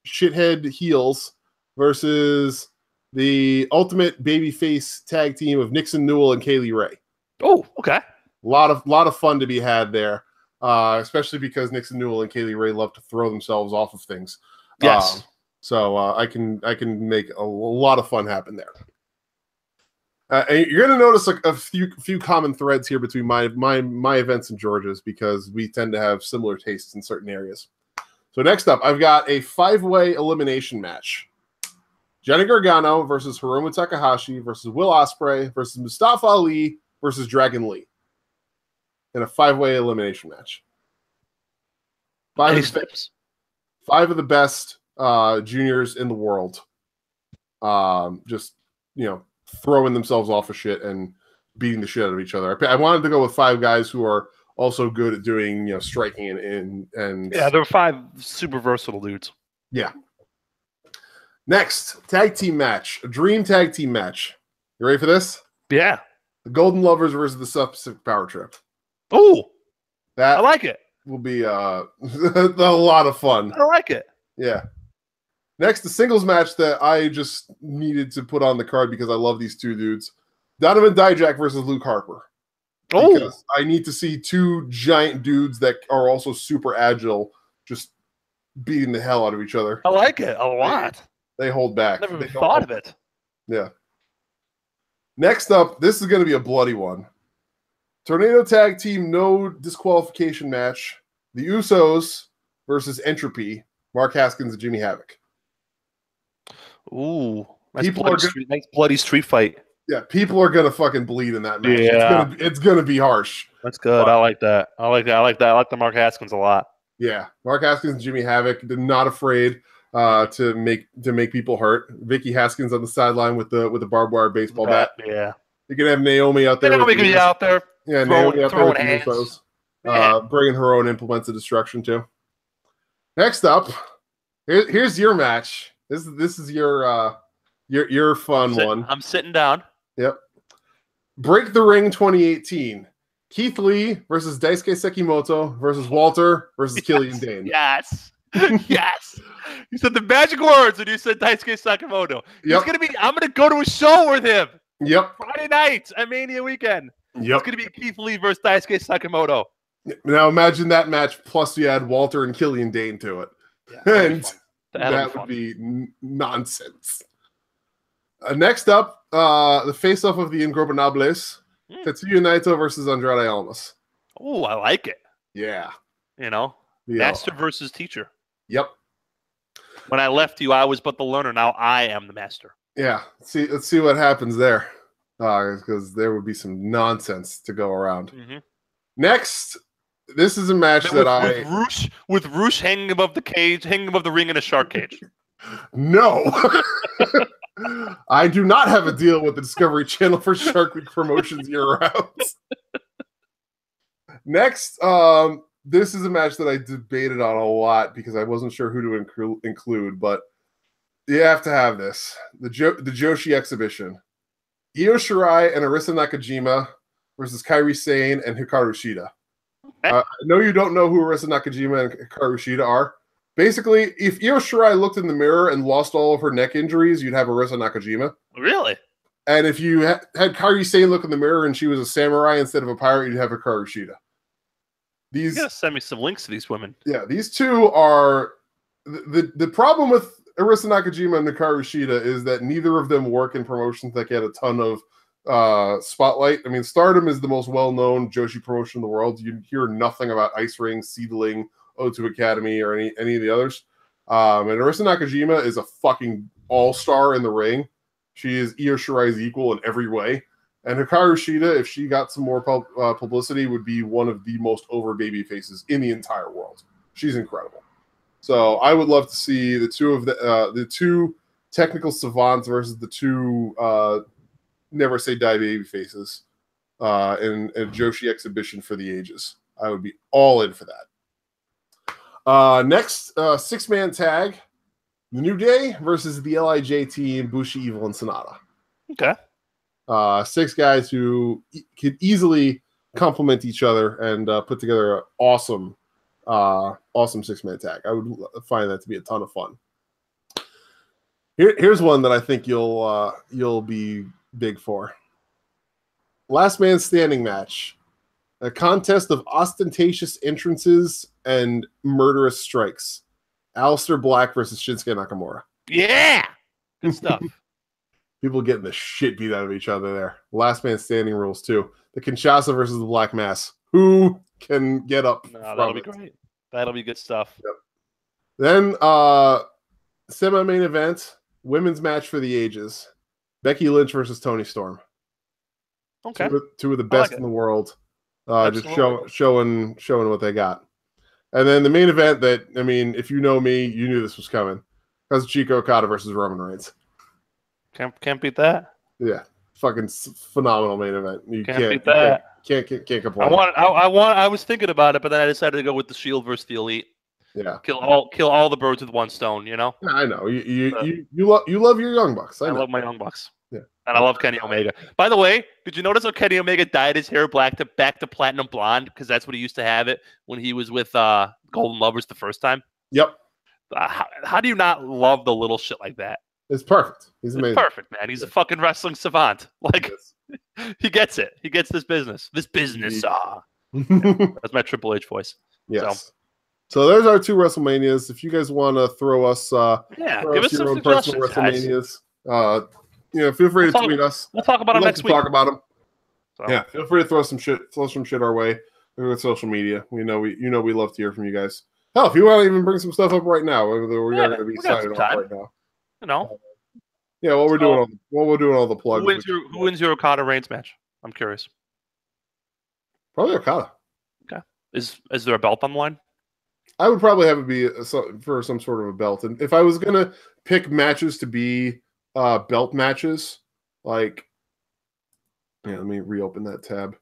shithead heels versus the ultimate babyface tag team of Nixon Newell and Kaylee Ray. Oh, okay. A lot of fun to be had there, especially because Nixon Newell and Kaylee Ray love to throw themselves off of things. Yes. So I can make a lot of fun happen there. And you're going to notice a few common threads here between my events and George's because we tend to have similar tastes in certain areas. So next up, I've got a 5-way elimination match. Johnny Gargano versus Hiromu Takahashi versus Will Ospreay versus Mustafa Ali versus Dragon Lee in a 5-way elimination match. Five of the best juniors in the world. Just throwing themselves off of shit and beating the shit out of each other. I wanted to go with 5 guys who are also good at doing striking and yeah, there were 5 super versatile dudes. Yeah. Next, tag team match, a dream tag team match. You ready for this? Yeah. The Golden Lovers versus the Pacific Power Trip. Oh, that I like it. Will be a lot of fun. I like it. Yeah. Next, the singles match that I just needed to put on the card because I love these two dudes. Donovan Dijak versus Luke Harper. Oh. Because I need to see 2 giant dudes that are also super agile just beating the hell out of each other. I like it a lot. They hold back. Never even thought of it. Yeah. Next up, this is going to be a bloody one. Tornado Tag Team No Disqualification match. The Usos versus Entropy. Mark Haskins and Jimmy Havoc. Ooh. Nice bloody street fight. Yeah, people are going to fucking bleed in that match. Yeah. It's gonna be harsh. That's good. But I like that. I like the Mark Haskins a lot. Yeah. Mark Haskins and Jimmy Havoc. They're not afraid to make people hurt. Vicky Haskins on the sideline with the barbed wire baseball bat. Yeah. You can have Naomi out there. Naomi can be out there. Yeah, Naomi out there with the UFOs. Bringing her own implements of destruction too. Next up, here's your match. This is your fun one. I'm sitting down. Yep. Break the Ring 2018. Keith Lee versus Daisuke Sekimoto versus Walter versus Killian Dane. Yes. Yes. You said the magic words and you said Daisuke Sekimoto. Yep. I'm gonna go to a show with him. Yep. Friday night at Mania weekend. Yep. It's gonna be Keith Lee versus Daisuke Sekimoto. Now imagine that match plus you add Walter and Killian Dane to it. Yeah, and that would be nonsense. Next up, the face-off of the Ingobernables. Tetsuya Naito versus Andrade Almas. Oh, I like it. Yeah. Master versus teacher. Yep. When I left you, I was but the learner. Now I am the master. Yeah. Let's see what happens there. Because there would be some nonsense to go around. Mm-hmm. Next, this is a match with Roosh hanging above the cage, hanging above the ring in a shark cage. No. I do not have a deal with the Discovery Channel for Shark Week promotions year-round. Next, this is a match that I debated on a lot because I wasn't sure who to include, but you have to have this. The Joshi exhibition. Io Shirai and Arisa Nakajima versus Kairi Sane and Hikaru Shida. I know you don't know who Arisa Nakajima and Hikaru Shida are. Basically, if Io Shirai looked in the mirror and lost all of her neck injuries, you'd have Arisa Nakajima. Really? And if you had Kairi Sane look in the mirror and she was a samurai instead of a pirate, you'd have Hikaru Shida. You gotta send me some links to these women. Yeah, these two are the problem with Arisa Nakajima and Hikaru Shida is that neither of them work in promotions that get a ton of spotlight. I mean, Stardom is the most well-known Joshi promotion in the world. You hear nothing about Ice Ring, Seedling, O2 Academy, or any of the others. And Arisa Nakajima is a fucking all-star in the ring. She is Io Shirai's equal in every way. And Hikaru Shida, if she got some more publicity, would be one of the most over baby faces in the entire world. She's incredible. So I would love to see the two technical savants versus the two never say die baby faces in a Joshi exhibition for the ages. I would be all in for that. Next, 6-man tag. The New Day versus the LIJ team, Bushi, Evil, and Sonata. Okay. 6 guys who could easily complement each other and put together an awesome 6-man tag. I would find that to be a ton of fun. Here's one that I think you'll be big for. Last man standing match. A contest of ostentatious entrances and murderous strikes. Aleister Black versus Shinsuke Nakamura. Yeah! Good stuff. People getting the shit beat out of each other there. Last man standing rules, too. The Kinshasa versus the Black Mass. Who can get up? No, that'll be great. That'll be good stuff. Yep. Then, semi-main event, women's match for the ages. Becky Lynch versus Toni Storm. Okay. Two of the best in the world. Just showing what they got. And then the main event that, I mean, if you know me, you knew this was coming. Kazuchika Okada versus Roman Reigns. Can't beat that. Yeah. Fucking phenomenal main event. You can't beat that. Can't complain. I was thinking about it, but then I decided to go with the Shield versus the Elite. Yeah. Kill all the birds with one stone, you know? Yeah, I know. You love your Young Bucks. I love my Young Bucks. Yeah. And I love Kenny Omega. By the way, did you notice how Kenny Omega dyed his hair back to platinum blonde? Because that's what he used to have it when he was with Golden Lovers the first time. Yep. How do you not love the little shit like that? It's perfect. He's amazing. It's perfect, man. He's a fucking wrestling savant. Like, he gets it. He gets this business. This business. That's my Triple H voice. Yes. So there's our 2 WrestleManias. If you guys want to throw us, give us your some own personal suggestions, WrestleManias, feel free to tweet us. We'll talk about them next week. Talk about them. So. Yeah, feel free to throw some shit our way with social media. We love to hear from you guys. Hell, if you want to even bring some stuff up right now, we're going to be signing off right now. You know. Yeah, while we're doing all the plugs. Who wins your Okada Reigns match? I'm curious. Probably Okada. Okay. Is there a belt on the line? I would probably have it be for some sort of a belt. And if I was going to pick matches to be belt matches, like, let me reopen that tab.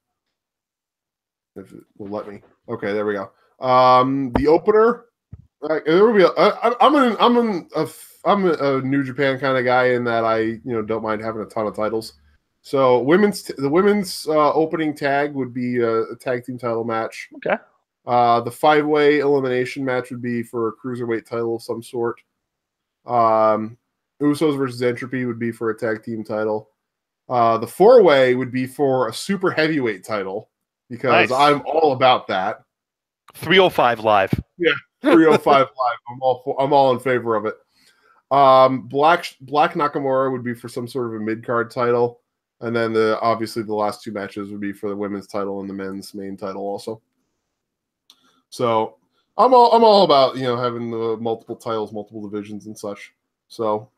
If it will let me. Okay, there we go. The opener. There will be. I'm a New Japan kind of guy in that I don't mind having a ton of titles. So the women's opening tag would be a tag team title match. Okay. The 5-way elimination match would be for a cruiserweight title of some sort. Usos versus Entropy would be for a tag team title. The 4-way would be for a super heavyweight title because I'm all about that. 305 live. Yeah, 305 live. I'm all in favor of it. Black Nakamura would be for some sort of a mid-card title, and then obviously the last 2 matches would be for the women's title and the men's main title also. So I'm all about having the multiple titles, multiple divisions, and such. So,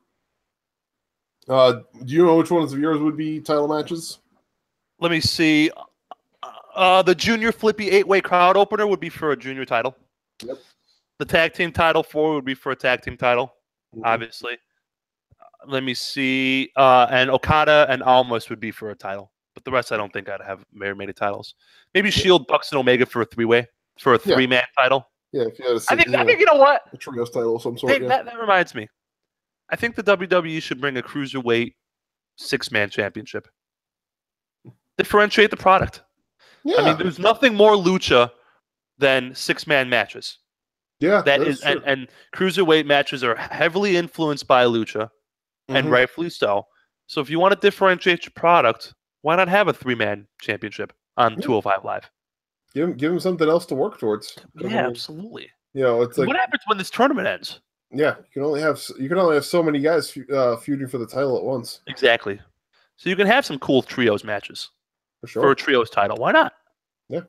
do you know which ones of yours would be title matches? Let me see. The Junior Flippy 8-way crowd opener would be for a junior title. Yep. The tag team title 4 would be for a tag team title, obviously. Let me see. And Okada and Almas would be for a title. But the rest, I don't think I'd have made titles. Maybe Shield, Bucks, and Omega for a three-way, for a three-man title. Yeah, if you had I think you know what? A trios title of some sort. That reminds me. I think the WWE should bring a cruiserweight six-man championship. Differentiate the product. Yeah. I mean, there's nothing more lucha than six-man matches. Yeah, that is, and cruiserweight matches are heavily influenced by lucha, and rightfully so. So if you want to differentiate your product, why not have a three-man championship on 205 Live? Give them something else to work towards. Yeah, absolutely. You know, it's like, what happens when this tournament ends? Yeah, you can only have so many guys feuding for the title at once. Exactly. So you can have some cool trios matches for sure for a trios title. Why not? Yeah,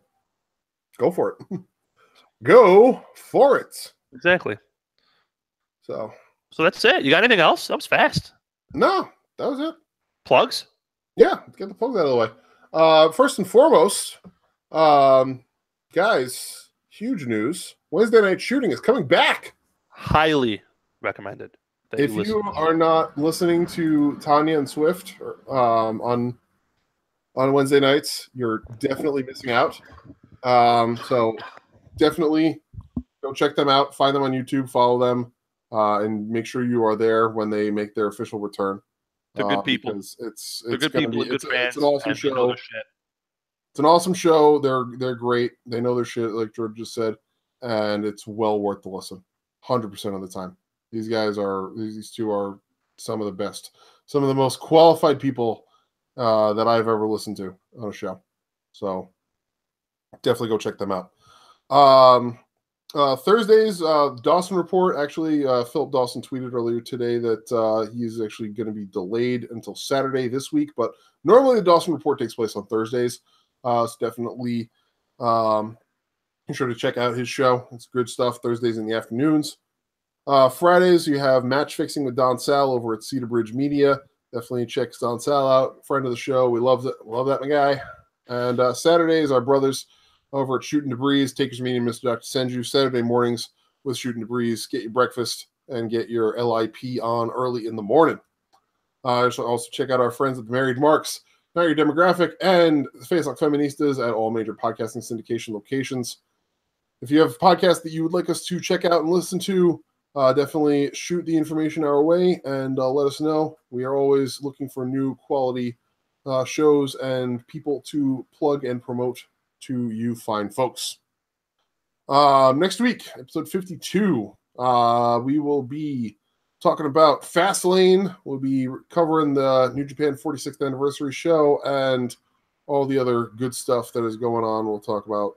go for it. Go for it. Exactly. So that's it. You got anything else? That was fast. No, that was it. Plugs? Yeah, let's get the plugs out of the way. First and foremost, guys, huge news. Wednesday Night Shooting is coming back. Highly recommended. If you are not listening to Tanya and Swift on Wednesday nights, you're definitely missing out. So definitely go check them out. Find them on YouTube, follow them, and make sure you are there when they make their official return. They're good people. They're good people. It's an awesome show. It's an awesome show. They're great. They know their shit, like George just said, and it's well worth the listen. 100% of the time. These two are some of the best, some of the most qualified people that I've ever listened to on a show. So definitely go check them out. Thursdays, Dawson Report. Actually, Philip Dawson tweeted earlier today that he's actually going to be delayed until Saturday this week, but normally the Dawson Report takes place on Thursdays. So definitely be sure to check out his show. It's good stuff. Thursdays in the afternoons. Fridays, you have Match Fixing with Don Sal over at Cedar Bridge Media. Definitely check Don Sal out. Friend of the show. We love that guy. And Saturdays, our brothers over at Shooting Debris, Takers Meeting, Mr. Dr. Senju. Saturday mornings with Shooting Debris. Get your breakfast and get your LIP on early in the morning. Also check out our friends at the Married Marks, Not Your Demographic, and Face Like Feministas at all major podcasting syndication locations. If you have podcasts that you would like us to check out and listen to, definitely shoot the information our way and let us know. We are always looking for new quality shows and people to plug and promote to you fine folks. Next week, episode 52, we will be talking about Fastlane. We'll be covering the New Japan 46th anniversary show and all the other good stuff that is going on. We'll talk about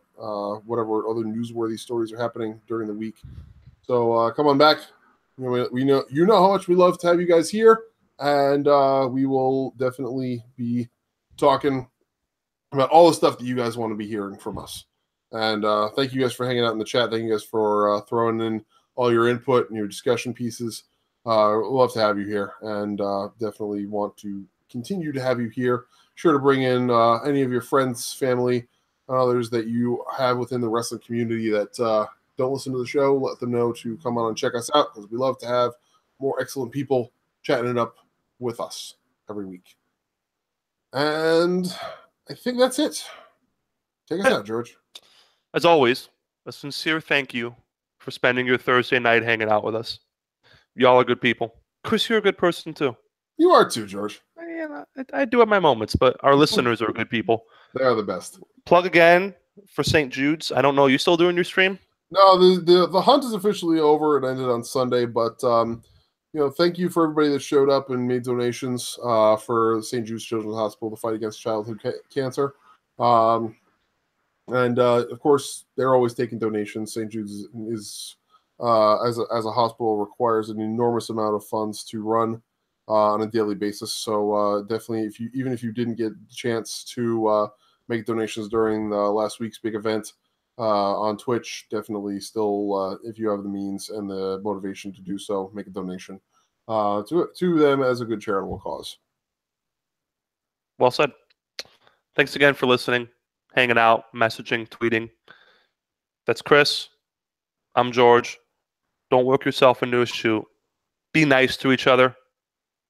whatever other newsworthy stories are happening during the week. So come on back. We know how much we love to have you guys here, and we will definitely be talking about all the stuff that you guys want to be hearing from us. And thank you guys for hanging out in the chat. Thank you guys for throwing in all your input and your discussion pieces. We'd love to have you here, and definitely want to continue to have you here. Sure to bring in any of your friends, family, and others that you have within the wrestling community that don't listen to the show. Let them know to come on and check us out, because we love to have more excellent people chatting it up with us every week. And I think that's it. Take us out, George. As always, a sincere thank you for spending your Thursday night hanging out with us. Y'all are good people. Chris, you're a good person too. You are too, George. Yeah, I do have my moments, but our listeners are good people. They are the best. Plug again for St. Jude's. I don't know. You still doing your stream? No, the hunt is officially over. It ended on Sunday, but thank you for everybody that showed up and made donations for St. Jude's Children's Hospital to fight against childhood cancer. And of course, they're always taking donations. St. Jude's is as a hospital requires an enormous amount of funds to run on a daily basis. So definitely, even if you didn't get the chance to make donations during last week's big event on Twitch, definitely still, if you have the means and the motivation to do so, make a donation to them as a good charitable cause. Well said. Thanks again for listening, hanging out, messaging, tweeting. That's Chris. I'm George. Don't work yourself into a shoot. Be nice to each other.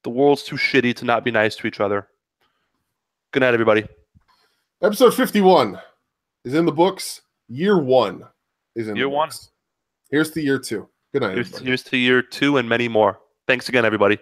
The world's too shitty to not be nice to each other. Good night, everybody. Episode 51 is in the books. Year 1 is in Year the books. Here's to year 2. Good night, everybody. Here's to year 2 and many more. Thanks again, everybody.